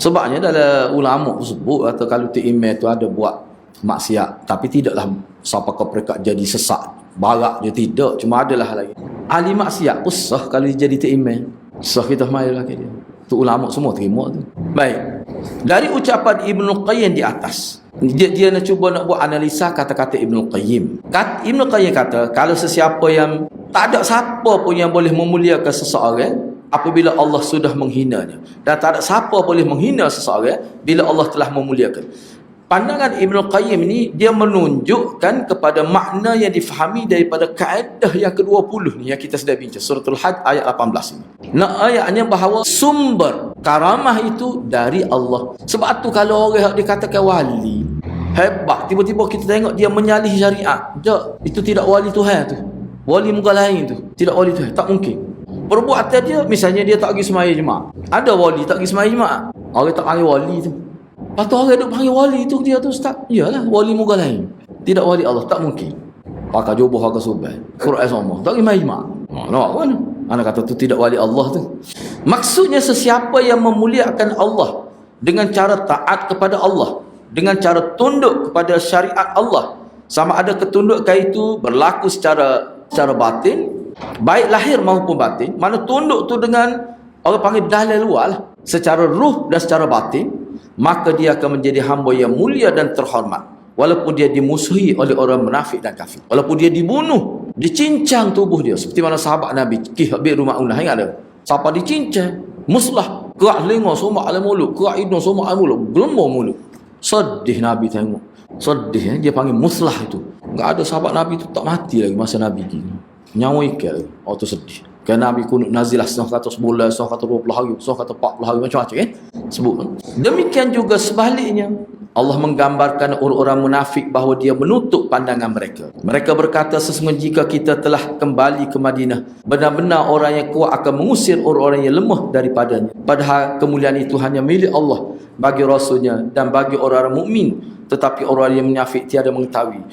Sebabnya dalam ulama sebut atau kalau tu imam tu ada buat maksiat, tapi tidaklah sampai ke mereka jadi sesat. Barak je tidak, cuma adalah lagi. Ahli maksiat pun sah kalau dia jadi tu imam. Sah kita mailah ke dia. Tu ulama semua terima tu. Baik. Dari ucapan Ibnu Qayyim di atas, dia nak cuba nak buat analisa kata-kata Ibnu Qayyim. Ibnu Qayyim kata, kalau sesiapa yang tak ada siapa pun yang boleh memuliakan seseorang apabila Allah sudah menghinanya, dan tak ada siapa boleh menghina seseorang bila Allah telah memuliakan. Pandangan Ibnu Qayyim ini dia menunjukkan kepada makna yang difahami daripada kaedah yang ke-20 ni yang kita sedang bincang, suratul Hajj ayat 18 ini. Ayatnya bahawa sumber karamah itu dari Allah. Sebab tu kalau orang dikatakan wali hebat, tiba-tiba kita tengok dia menyalih syariat, itu tidak wali Tuhan tu. Wali muka lain tu, tidak wali Tuhan, tak mungkin. Perbuatan dia, misalnya dia tak pergi sembahyang jemaah. Ada wali tak pergi sembahyang jemaah, orang tak panggil wali tu. Lepas tu orang duk panggil wali tu, dia tu ustaz. Iyalah, wali muka lain. Tidak wali Allah, tak mungkin. Pakai joboh, pakai subai. Quran sama. Tak pergi main jemaah. Nampak kan? Anak kata tu tidak wali Allah tu. Maksudnya sesiapa yang memuliakan Allah dengan cara taat kepada Allah, dengan cara tunduk kepada syariat Allah, sama ada ketundukan itu berlaku secara batin, baik lahir maupun batin. Mana tunduk tu dengan orang panggil dalil luar lah, secara ruh dan secara batin, maka dia akan menjadi hamba yang mulia dan terhormat, walaupun dia dimusuhi oleh orang munafik dan kafir, walaupun dia dibunuh, dicincang tubuh dia, seperti mana sahabat Nabi Kih bin Ma'unah, ingat ada siapa dicincang, muslah, kerak telinga somak alam mulut, kerak hidung somak alam mulut, gelembung mulut. Sedih Nabi tengok, sedih dia panggil muslah itu. Enggak ada sahabat Nabi itu tak mati lagi masa Nabi gini, nyawa ikat waktu sedih. Kan Nabi kunut nazilah setengah kata sebulan, setengah kata 20 hari, setengah kata 40 hari, macam-macam kan sebut. Demikian juga sebaliknya, Allah menggambarkan orang-orang munafik bahawa dia menutup pandangan mereka. Mereka berkata, sesungguhnya jika kita telah kembali ke Madinah, benar-benar orang yang kuat akan mengusir orang-orang yang lemah daripadanya. Padahal kemuliaan itu hanya milik Allah, bagi Rasulnya dan bagi orang-orang mukmin, tetapi orang yang munafik tiada mengetahui.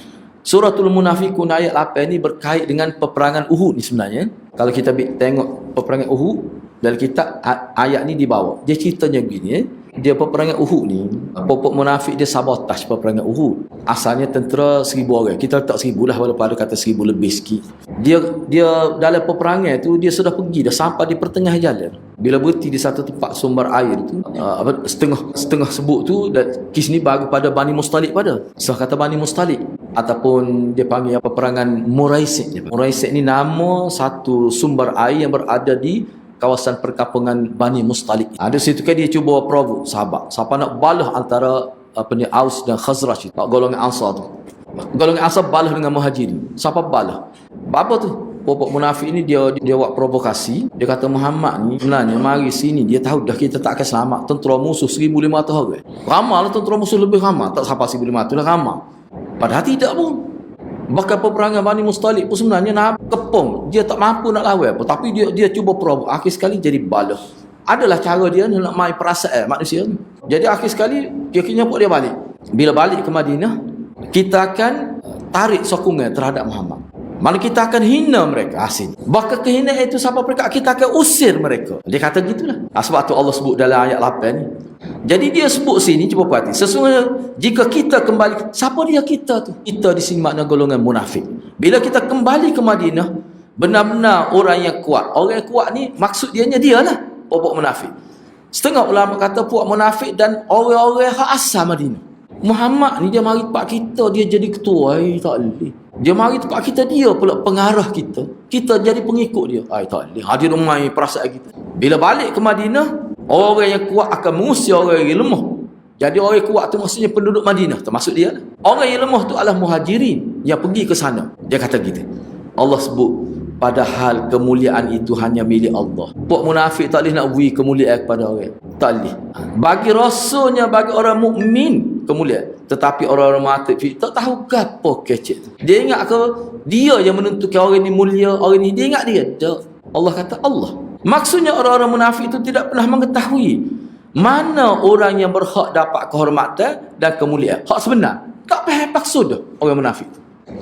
Suratul Munafikun ayat 8 ni berkait dengan peperangan Uhud ni sebenarnya. Kalau kita tengok peperangan Uhud dalam kitab, ayat ni dibawa. Dia ceritanya begini, dia peperangan Uhud ni, popok munafik dia sabotaj peperangan Uhud. Asalnya tentera 1000 orang. Kita letak 1000 lah, walaupun ada kata 1000 lebih sikit. Dia dalam peperangan tu dia sudah pergi, dah sampai di pertengah jalan. Bila berhenti di satu tempat sumber air tu, setengah sebut tu, dan kis ni bagi pada Bani Mustalik pada. So kata Bani Mustalik, ataupun dia panggil peperangan Muraisik. Muraisik ni nama satu sumber air yang berada di kawasan perkampungan Bani Mustalik. Ada situ kan dia cuba provok sahabat. Siapa nak balah antara Aus dan Khazraj, golongan Ansar tu. Golongan Ansar balah dengan Muhajirin. Siapa balah? Apa tu? Popok munafik ni dia buat provokasi. Dia kata Muhammad ni sebenarnya mari sini, dia tahu dah kita tak akan selamat. Tentera musuh 1500 orang. Ramai lah tentera musuh, lebih ramai. Tak sampai 1500 lah, ramai. Padahal tidak pun. Bahkan peperangan Bani Mustalik pun sebenarnya nak kepung. Dia tak mampu nak lawan apa. Tapi dia cuba provok. Akhir sekali jadi balah. Adalah cara dia nak main perasaan manusia ni. Jadi akhir sekali kira-kira dia balik. Bila balik ke Madinah, kita akan tarik sokongan terhadap Muhammad. Mana kita akan hina mereka asing. Bahkan kehinaan itu sampai mereka, kita akan usir mereka. Dia kata gitulah. Sebab tu Allah sebut dalam ayat 8 ni. Jadi dia sebut sini, cuba perhati. Sesungguhnya jika kita kembali, siapa dia kita tu? Kita di sini makna golongan munafik. Bila kita kembali ke Madinah, benar-benar orang yang kuat. Orang yang kuat ni maksud dia lah pokok munafik. Setengah ulama kata puak munafik dan orang-orang yang asal Madinah. Muhammad ni dia mari tempat kita, dia jadi ketua. Tak boleh. Dia mari tempat kita, dia pula pengarah kita. Kita jadi pengikut dia. Tak boleh. Dia main perasaan kita. Bila balik ke Madinah, orang yang kuat akan mengusir orang yang lemah. Jadi orang yang kuat tu maksudnya penduduk Madinah, termasuk dia. Orang yang lemah tu adalah Muhajirin yang pergi ke sana. Dia kata gitu. Allah sebut, padahal kemuliaan itu hanya milik Allah. Puak munafik tak boleh nak beri kemuliaan kepada orang. Tak boleh. Bagi Rasulnya, bagi orang mukmin kemuliaan. Tetapi orang-orang munafik tak tahu gapo kecek tu. Dia ingat ke dia yang menentukan orang ni mulia, orang ni dia ingat dia. Tak. Allah kata Allah. Maksudnya orang-orang munafik itu tidak pernah mengetahui Mana orang yang berhak dapat kehormatan dan kemuliaan? Hak sebenar. Tak faham maksud dah orang munafik.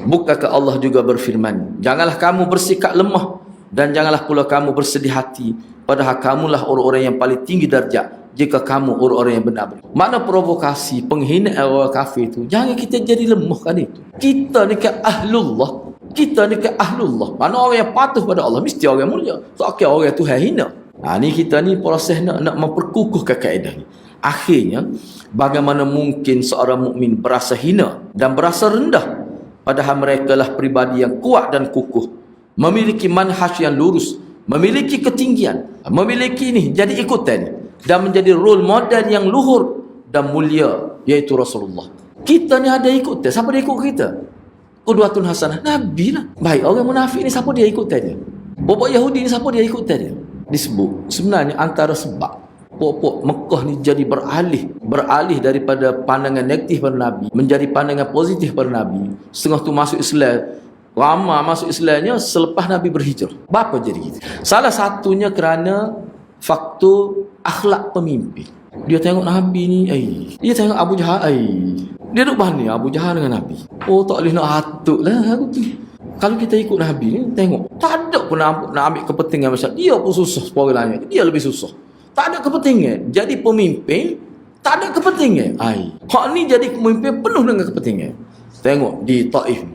Bukankah Allah juga berfirman, janganlah kamu bersikap lemah dan janganlah pula kamu bersedih hati, padahal kamulah orang-orang yang paling tinggi darjat jika kamu orang-orang yang benar. Mana provokasi, penghinaan orang kafir itu, jangan kita jadi lemah kan itu. Kita ni kan ahlullah. Kita ni kan ahlullah. Mana orang yang patuh pada Allah mesti orang yang mulia. Tak okay, orang Tuhan hina. Ni kita ni proses nak memperkukuhkan kaedah ni. Akhirnya, bagaimana mungkin seorang mukmin berasa hina dan berasa rendah, padahal mereka lah pribadi yang kuat dan kukuh, memiliki manhaj yang lurus, memiliki ketinggian, memiliki ni jadi ikutan dan menjadi role model yang luhur dan mulia, iaitu Rasulullah. Kita ni ada ikutan. Siapa dia ikut kita? Qudwatun hasanah, Nabi lah. Baik, orang munafik ni siapa dia ikutan dia? Bobok Yahudi ni siapa dia ikutan dia? Disebut sebenarnya antara sebab pokok Mekah ni jadi beralih daripada pandangan negatif pada Nabi menjadi pandangan positif pada Nabi. Setengah tu masuk Islam, ramai masuk Islamnya selepas Nabi berhijrah. Apa jadi gitu? Salah satunya kerana faktor akhlak pemimpin. Dia tengok Nabi ni, dia tengok Abu Jahal, dia duduk banding Abu Jahal dengan Nabi. Oh, tak boleh nak hatuk lah aku tu. Kalau kita ikut Nabi ni, tengok, tak ada pun nak ambil kepentingan masyarakat. Dia pun susah sepuluh orang lain. Dia lebih susah. Tak ada kepentingan. Jadi pemimpin, tak ada kepentingan. Hak ni jadi pemimpin penuh dengan kepentingan. Tengok di Taif.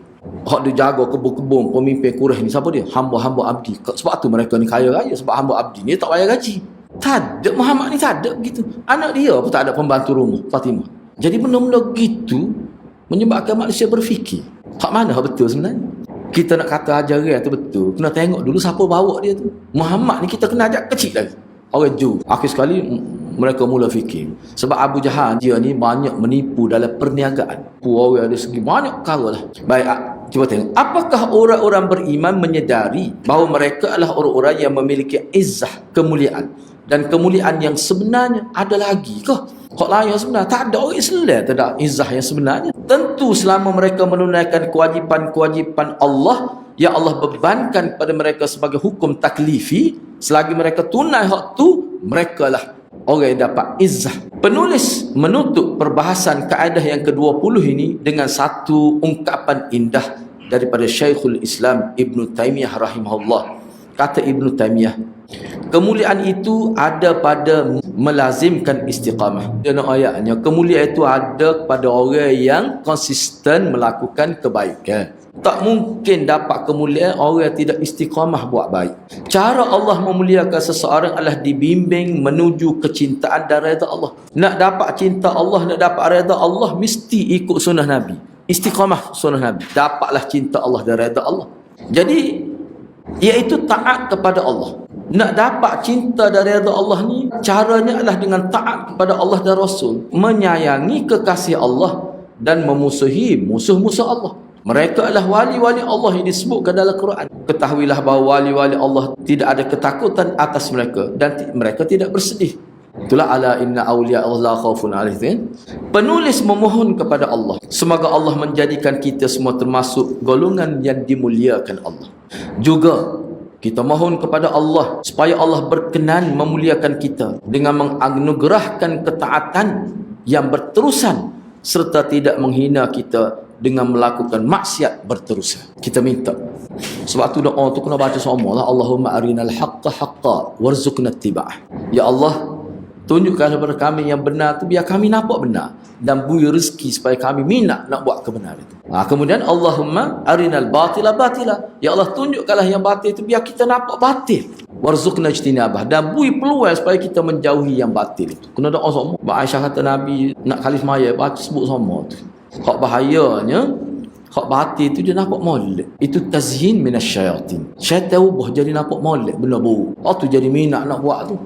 Hak dia jaga kebun-kebun pemimpin Quraisy ni. Siapa dia? Hamba-hamba abdi. Sebab tu mereka ni kaya-kaya. Sebab hamba abdi ni tak bayar gaji. Tak ada. Muhammad ni tak ada begitu. Anak dia pun tak ada pembantu rumah, Fatimah. Jadi benda-benda gitu menyebabkan manusia berfikir. Hak mana hak betul sebenarnya? Kita nak kata ajaran tu betul, kena tengok dulu siapa bawa dia tu. Muhammad ni kita kena ajak kecil lagi. Orang Jew. Akhir sekali mereka mula fikir. Sebab Abu Jahal dia ni banyak menipu dalam perniagaan. Orang ada segi banyak perkara lah. Baik, cuba tengok. Apakah orang-orang beriman menyedari bahawa mereka adalah orang-orang yang memiliki izzah, kemuliaan. Dan kemuliaan yang sebenarnya ada lagi kah? Hak lain yang sebenar. Tak ada orang Islam tak ada izzah yang sebenarnya. Tentu selama mereka menunaikan kewajipan-kewajipan Allah yang Allah bebankan pada mereka sebagai hukum taklifi, selagi mereka tunai hak tu, mereka lah orang yang dapat izzah. Penulis menutup perbahasan kaedah yang ke-20 ini dengan satu ungkapan indah daripada Syekhul Islam Ibn Taymiyah rahimahullah. Kata Ibn Taymiyah, kemuliaan itu ada pada melazimkan istiqamah. Dan ayatnya, kemuliaan itu ada pada orang yang konsisten melakukan kebaikan. Tak mungkin dapat kemuliaan orang yang tidak istiqamah buat baik. Cara Allah memuliakan seseorang adalah dibimbing menuju kecintaan dan redha Allah. Nak dapat cinta Allah, nak dapat redha Allah, mesti ikut sunnah Nabi. Istiqamah sunnah Nabi. Dapatlah cinta Allah dan redha Allah. Jadi, iaitu taat kepada Allah. Nak dapat cinta dari redha Allah ni, caranya adalah dengan taat kepada Allah dan Rasul, menyayangi kekasih Allah dan memusuhi musuh-musuh Allah. Mereka adalah wali-wali Allah yang disebutkan dalam Quran. Ketahuilah bahawa wali-wali Allah tidak ada ketakutan atas mereka dan mereka tidak bersedih. Itulah ala inna awliya Allah khaufun alaihim. Penulis memohon kepada Allah, semoga Allah menjadikan kita semua termasuk golongan yang dimuliakan Allah. Juga kita mohon kepada Allah supaya Allah berkenan memuliakan kita dengan menganugerahkan ketaatan yang berterusan serta tidak menghina kita dengan melakukan maksiat berterusan. Kita minta. Sebab tu doa tu kena baca semua lah. Allahumma arinal haqqa haqqa warzuqna ittiba'ah. Ya Allah, tunjukkan kepada kami yang benar tu biar kami nampak benar, dan beri rezeki supaya kami minat nak buat kebenaran itu. Kemudian Allahumma arinal batila batila. Ya Allah, tunjukkanlah yang batil itu biar kita nampak batil. Warzuqna ijtinabah, dan beri peluang supaya kita menjauhi yang batil itu. Kena doa semua. Aisyah kata Nabi nak kali semaya baca sebut semua tu. Hak bahayanya, hak batil itu dia nampak molek. Itu tazhin minasyayatin. Syaitan ubah jadi nampak molek, benda buruk. Hak tu jadi minat nak buat tu.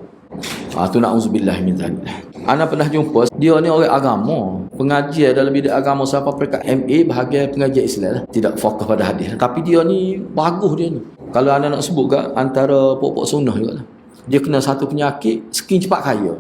Tu na'udzubillah min dzalik. Ana pernah jumpa dia ni orang agama, pengajian dalam bidang agama sampai peringkat MA bahagian pengajian Islam lah. Tidak fokus pada hadis. Tapi dia ni bagus dia ni. Kalau anda nak sebut kat antara pokok sunnah juga lah. Dia kena satu penyakit, skin cepat kaya.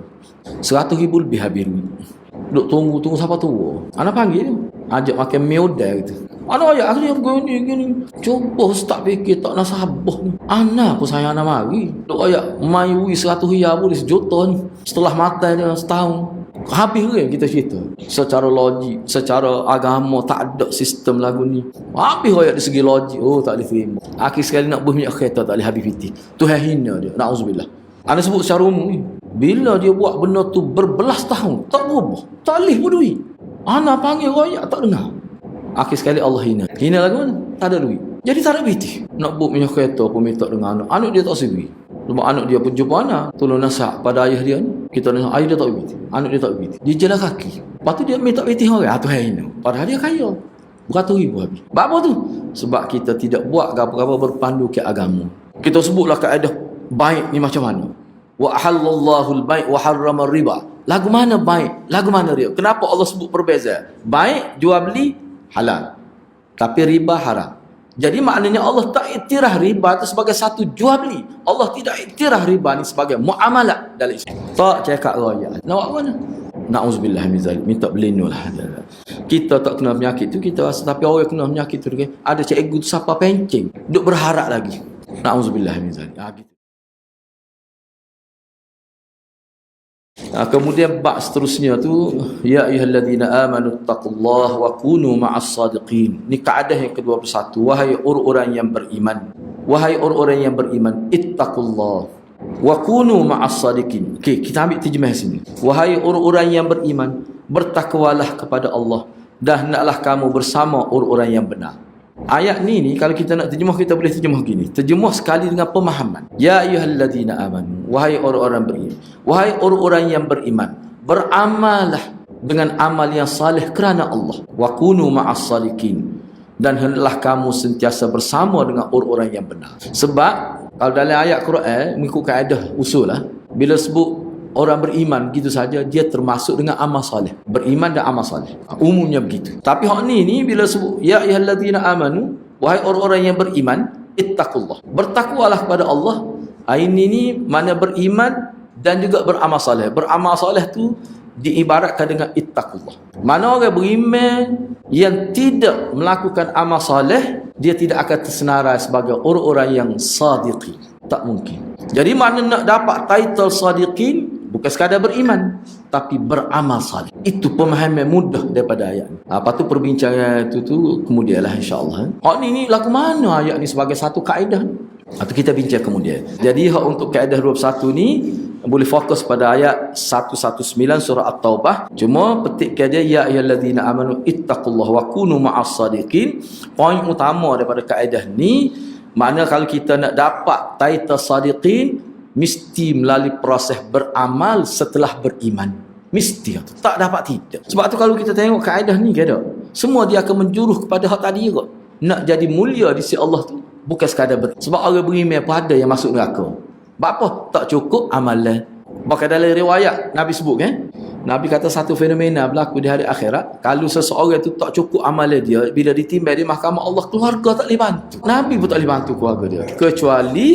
100,000 lebih habis duit. Duk tunggu sampai tua. Ana panggil dia, ajak makan meodal gitu. Ada ayat akhirnya gini. Cuba ustaz fikir tak nak sabar ni. Ana pun saya nak mari. Dok ayat mayui 100 riyal boleh sejuta ni. Setelah mata dia setahun. Habis ke kita cerita. Secara logik, secara agama tak ada sistem lagu ni. Habis ayat dari segi logik. Oh tak boleh terima. Akhir sekali nak buh minyak kereta tak boleh habis piti. Tuhan hina dia. Na'udzubillah. Anda sebut secara umum ni. Bila dia buat benda tu berbelas tahun, tak berubah. Tak boleh pun duit. Ana panggil royak tak dengar. Akhir sekali Allah hina. Hina lagu mana? Tak ada duit. Jadi tak ada piti. Nak buat minyak kereta pun minta dengan anak. Anak dia tak sebi. Sebab anak dia pun jumpa anak. Tolong nasihat pada ayah dia ni. Kita nasihat, ayah dia tak piti. Anak dia tak piti. Dia jalan kaki. Lepas tu dia minta piti orang. Tu hina. Padahal dia kaya. Beratus-ribu habis. Sebab apa tu? Sebab kita tidak buat apa-apa berpandu ke agama. Kita sebutlah kaedah baik ni macam mana. Wa halallahu al-bai' wa harrama riba. Lagu mana baik? Lagu mana riba? Kenapa Allah sebut berbeza? Baik jual beli halal. Tapi riba haram. Jadi maknanya Allah tak iktiraf riba itu sebagai satu jual beli. Allah tidak iktiraf riba ni sebagai muamalah dalam Islam. Tak cakap raya. Nak buat mana? Na'udzubillah min zalik. Minta berlindung lah. Kita tak kena penyakit tu kita rasa, tapi orang kena penyakit tu ada cikgu tu siapa pencing. Duk berharap lagi. Na'udzubillah min zalik. Gitu. Kemudian bab seterusnya tu, ya ayyuhalladzina amanu taqullaha wa kunu ma'as sadiqin. Ni kaedah yang ke-21. Wahai orang-orang yang beriman, wahai orang-orang yang beriman, ittaqullah wa kunu ma'as sadiqin. Okey, kita ambil terjemah sini. Wahai orang-orang yang beriman, bertakwalah kepada Allah dan hendaklah kamu bersama orang-orang yang benar. Ayat ni kalau kita nak terjemah, kita boleh terjemah gini. Terjemah sekali dengan pemahaman. Ya ayyuhalladzina amanu, wahai orang-orang beriman, wahai orang-orang yang beriman, beramallah dengan amal yang saleh kerana Allah. Wa kunu ma'as salikin, dan hendaklah kamu sentiasa bersama dengan orang-orang yang benar. Sebab kalau dalam ayat Quran mengikut kaedah usul lah, bila sebut orang beriman gitu saja, dia termasuk dengan amal soleh. Beriman dan amal soleh. Umumnya begitu. Tapi hak ni bila sebut ya ayyuhalladzina amanu, wahai orang-orang yang beriman, ittaqullah. Bertakwalah kepada Allah. Ini ni mana beriman dan juga beramal soleh. Beramal soleh tu diibaratkan dengan ittaqullah. Mana orang beriman yang tidak melakukan amal soleh, dia tidak akan tersenarai sebagai orang-orang yang sadiqin. Tak mungkin. Jadi mana nak dapat title sadiqin, bukan sekadar beriman, tapi beramal salih. Itu pemahaman mudah daripada ayat ni. Lepas tu perbincangan tu kemudianlah insya-Allah. Hak ni lagu mana ayat ni sebagai satu kaedah ni? Atau kita bincang kemudian. Jadi hak untuk kaedah 21 ni boleh fokus pada ayat 119 surah At-Taubah. Cuma petikkan dia ya ayyuhalladzina amanu ittaqullaha wa kunu ma'as sadiqin. Poin utama daripada kaedah ni, makna kalau kita nak dapat title sadiqin, mesti melalui proses beramal setelah beriman. Mesti. Tak dapat tidak. Sebab tu kalau kita tengok kaedah ni kata, semua dia akan menjuruh kepada hak tadi kot. Nak jadi mulia di sisi Allah tu bukan sekadar sebab orang beriman pun ada yang masuk neraka. Sebab apa? Tak cukup amalan. Bahkan dalam riwayat Nabi sebut Nabi kata satu fenomena berlaku di hari akhirat. Kalau seseorang tu tak cukup amalan dia, bila ditimbang di mahkamah Allah, keluarga tak boleh bantu. Nabi pun tak boleh bantu keluarga dia, kecuali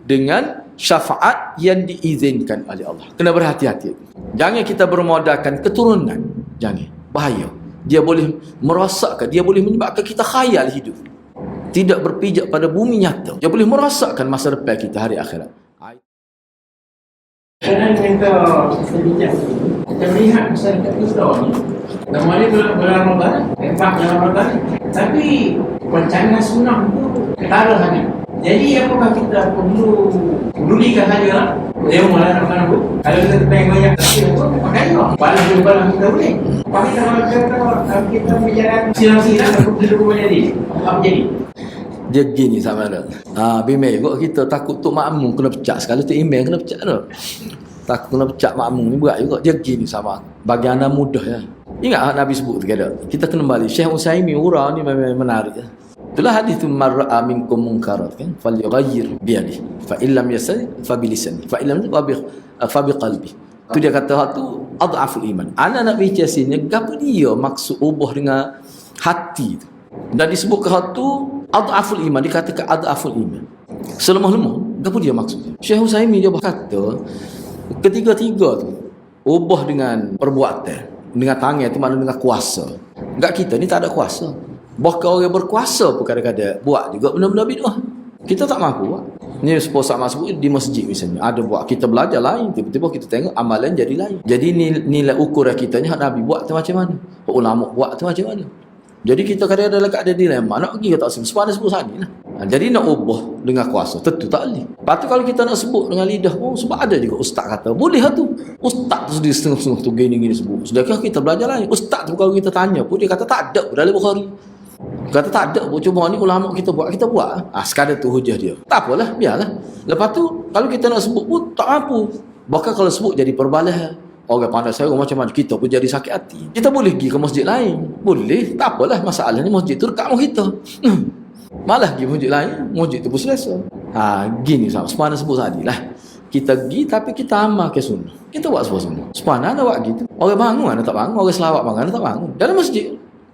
dengan syafaat yang diizinkan oleh Allah. Kena berhati-hati. Jangan kita bermodalkan keturunan. Jangan. Bahaya. Dia boleh merosakkan, dia boleh menyebabkan kita khayal hidup. Tidak berpijak pada bumi nyata. Dia boleh merosakkan masa depan kita hari akhirat. Kadang kita bijak, kita lihat masyarakat kita ni, namanya bulan Ramadan, empat bulan Ramadan, tapi rancangan sunnah itu ketara saja. Jadi apakah kita perlu pedulikan saja dia bulan Ramadan itu? Kalau kita pengen banyak tapi itu pakai lah. Balas kita boleh. Tapi kalau kita berjalan silang-silang untuk hidup menjadi apa jadi? Dia gini sama ada. Bimbang kok kita takut tu makmum kena pecah sekali tu imam kena pecah tu. Takut kena pecah makmum ni berat juga. Dia gini sama. Bagi anda mudah ya. Ingat Nabi sebut tu kata. Kita kena balik. Syekh Utsaimin urang ni memang menarik ya. Itulah hadis tu mar'a minkum munkarat kan falyughayyir bi yadihi fa illam yastati fa bi lisanihi fa illam fa bi qalbi. Tu dia kata hak tu adhaful iman. Ana nak bicara sini gapo dia maksud ubah dengan hati tu. Dan disebut ke hak tu adhaful iman, dikatakan adhaful iman. Selemah-lemah, gapo dia maksudnya? Syekh Utsaimin dia berkata ketiga-tiga tu ubah dengan perbuatan, dengan tangan tu maknanya dengan kuasa. Enggak, kita ni tak ada kuasa. Bahkan orang berkuasa pun kadang-kadang buat juga benda-benda bid'ah. Kita tak mampu buat. Ni sepuasa masuk di masjid misalnya, ada buat, kita belajar lain, tiba-tiba kita tengok amalan jadi lain. Jadi nilai ukuran kita ni hak Nabi buat tu macam mana, hak ulama buat tu macam mana. Jadi kita kadang-kadang ada dilema, nak pergi ke tak sempat sebut sana lah. Jadi nak ubah dengan kuasa tentu tak boleh. Lepas tu kalau kita nak sebut dengan lidah pun, sebab ada juga ustaz kata boleh lah tu. Ustaz tu dia setengah-setengah tu gini-gini sebut. Sedangkan kita belajar lain. Ustaz tu kalau kita tanya pun dia kata tak ada dalam Bukhari. Kata tak ada pun, cuma ni ulama kita buat sekadar tu hujah dia. Tak apalah, biarlah. Lepas tu kalau kita nak sebut pun tak mampu. Bahkan kalau sebut jadi perbalahan. Orang pandai saya macam mana, kita pun jadi sakit hati. Kita boleh pergi ke masjid lain, boleh, tak apalah. Masalah ni masjid tu dekat rumah kita. Malah pergi masjid lain, masjid tu pun selesa. Gini sama sepana sebut tadi lah. Kita pergi tapi kita amalkan sunnah. Kita buat sebuah sunnah. Sepana nak buat gitu. Orang bangun ada tak bangun, orang selawat bangun ada tak bangun. Dalam masjid,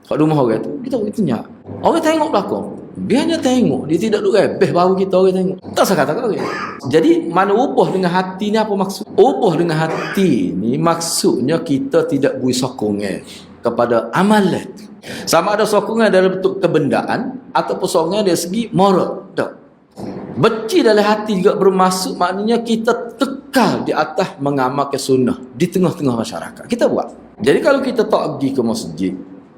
kat rumah orang tu, kita tanya. Orang tengok belakang. Dia hanya tengok, dia tidak duduk rebeh baru kita orang tengok. Tak saya kata orang. Jadi mana ubah dengan hati ni apa maksud? Ubah dengan hati ni maksudnya kita tidak beri sokongan kepada amalan. Sama ada sokongan dalam bentuk kebendaan ataupun sokongan dari segi moral. Tak. Benci dalam hati juga bermaksud maknanya kita tekal di atas mengamalkan sunnah di tengah-tengah masyarakat. Kita buat. Jadi kalau kita tak pergi ke masjid,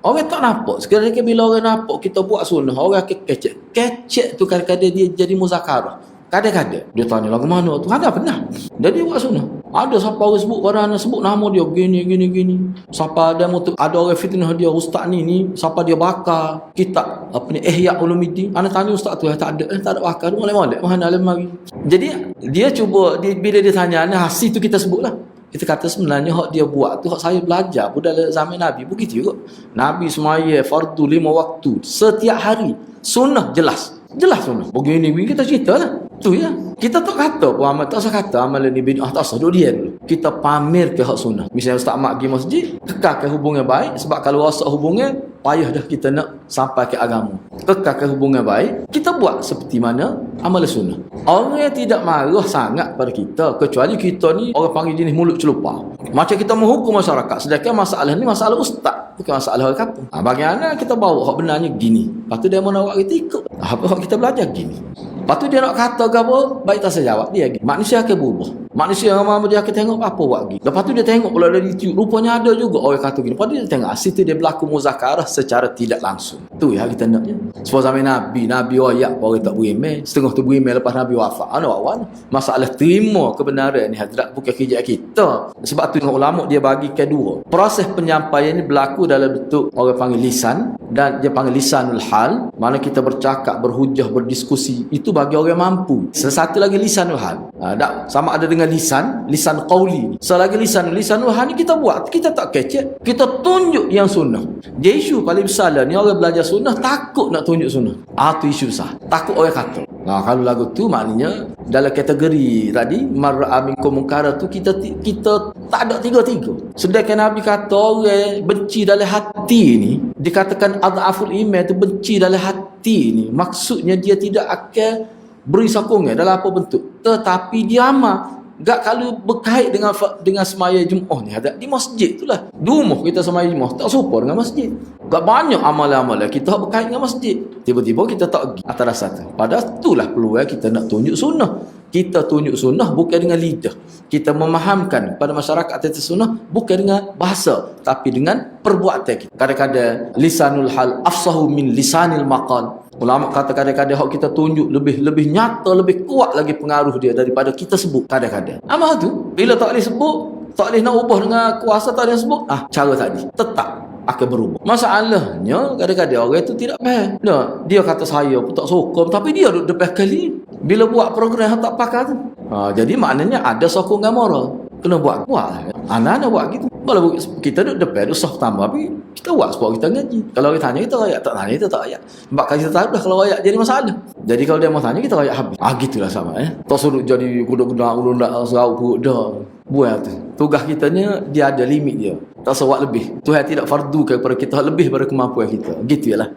orang tak nampak. Sekali-kali bila orang nampak kita buat sunnah, orang akan kecek. Kecek tu kadang-kadang dia jadi muzakarah. Kadang-kadang dia tanya lagu mana tu. Ada pernah. Jadi buat sunnah. Ada siapa orang sebut orang sebut nama dia gini. Siapa ada ada orang fitnah dia ustaz ni siapa dia bakar kitab apa ni Ihya Ulumuddin. Ana tanya ustaz tu tak ada bakar. Molek-molek mana alim mari. Jadi dia cuba bila dia tanya ana hasil tu kita sebutlah. Kita kata sebenarnya hak dia buat tu hak saya belajar pun dalam zaman Nabi begitu juga. Nabi semaya fardu 5 waktu setiap hari. Sunnah jelas sunnah. Begini kita cerita lah. Tu ya. Kita tak kata pun amal tak usah kata amalan ni bid'ah tak usah duduk dia dulu. Kita pamer ke hak sunnah. Misalnya Ustaz Mak pergi masjid, kekalkan hubungan baik sebab kalau rosak hubungan payah dah kita nak sampai ke agama. Kekalkan hubungan baik, kita buat seperti mana amalan sunnah. Orang yang tidak marah sangat pada kita kecuali kita ni orang panggil jenis mulut celupar. Macam kita menghukum masyarakat sedangkan masalah ni masalah ustaz, bukan masalah orang kampung. Bagaimana kita bawa hak benarnya gini. Lepas tu dia mau nak kita ikut. Apa hak kita belajar gini. Lepas tu dia nak kata ke apa, baik tak saya jawab dia. Manusia akan berubah. Manusia yang dia akan tengok apa buat lagi. Lepas tu dia tengok pula dari YouTube, rupanya ada juga orang kata gini. Lepas tu dia tengok situ dia berlaku muzakarah secara tidak langsung. Tu ya kita naknya. Sebab zaman Nabi wayak orang tak berimeh, setengah tu berimeh lepas Nabi wafat. Ana awal masalah terima kebenaran ni hadrat bukan kerja kita. Sebab tu ulama dia bagi kedua. Proses penyampaian ni berlaku dalam bentuk orang panggil lisan dan dia panggil lisanul hal, mana kita bercakap, berhujah, berdiskusi. Itu bagi orang mampu. Sesatu lagi lisanul hal. Sama ada dengan lisan qauli. Selagi lisanul hal ni kita buat, kita tak kecek, kita tunjuk yang sunnah. Dia isu paling besar lah ni orang belajar sunnah takut nak tunjuk sunnah. Tu isu besar. Takut orang kata. Kalau lagu tu maknanya dalam kategori tadi mar'a minkum munkara tu kita tak ada tiga-tiga. Sedangkan Nabi kata orang benci dalam hati ni dikatakan adhaful iman tu benci dalam hati ni maksudnya dia tidak akan beri sokongan dalam apa bentuk tetapi dia amal. Gak kalau berkait dengan semaya Jumaat ni ada di masjid itulah. Di rumah kita semaya Jumaat tak serupa dengan masjid. Gak banyak amalan-amalan kita berkait dengan masjid. Tiba-tiba kita tak pergi atas dasar tu. Padahal itulah peluang kita nak tunjuk sunnah. Kita tunjuk sunnah bukan dengan lidah. Kita memahamkan pada masyarakat atas sunnah bukan dengan bahasa tapi dengan perbuatan kita. Kadang-kadang lisanul hal afsahu min lisanil maqal. Ulama kata kadang-kadang hak kita tunjuk lebih nyata, lebih kuat lagi pengaruh dia daripada kita sebut kadang-kadang. Amal tu bila tak boleh sebut, tak boleh nak ubah dengan kuasa tak boleh sebut, cara tadi tetap akan berubah. Masalahnya kadang-kadang orang itu tidak faham. Dia kata saya pun tak sokong tapi dia duduk depan kali bila buat program yang tak pakar tu. Jadi maknanya ada sokongan moral. Kena buat. Anak-anak buat gitu. Kalau kita duduk depan usah tambah tapi kita buat sebab kita ngaji. Kalau kita tanya kita rakyat, tak tanya kita tak rakyat. Sebab kita tahu dah kalau rakyat jadi masalah. Jadi kalau dia mau tanya kita rakyat habis. Gitulah sama Tak suruh jadi kuda-kuda ulun dak serau perut dah. Buat tu. Tugas kita ni dia ada limit dia. Tak sewak lebih. Tuhan tidak fardukan kepada kita lebih daripada kemampuan kita. Gitu ialah.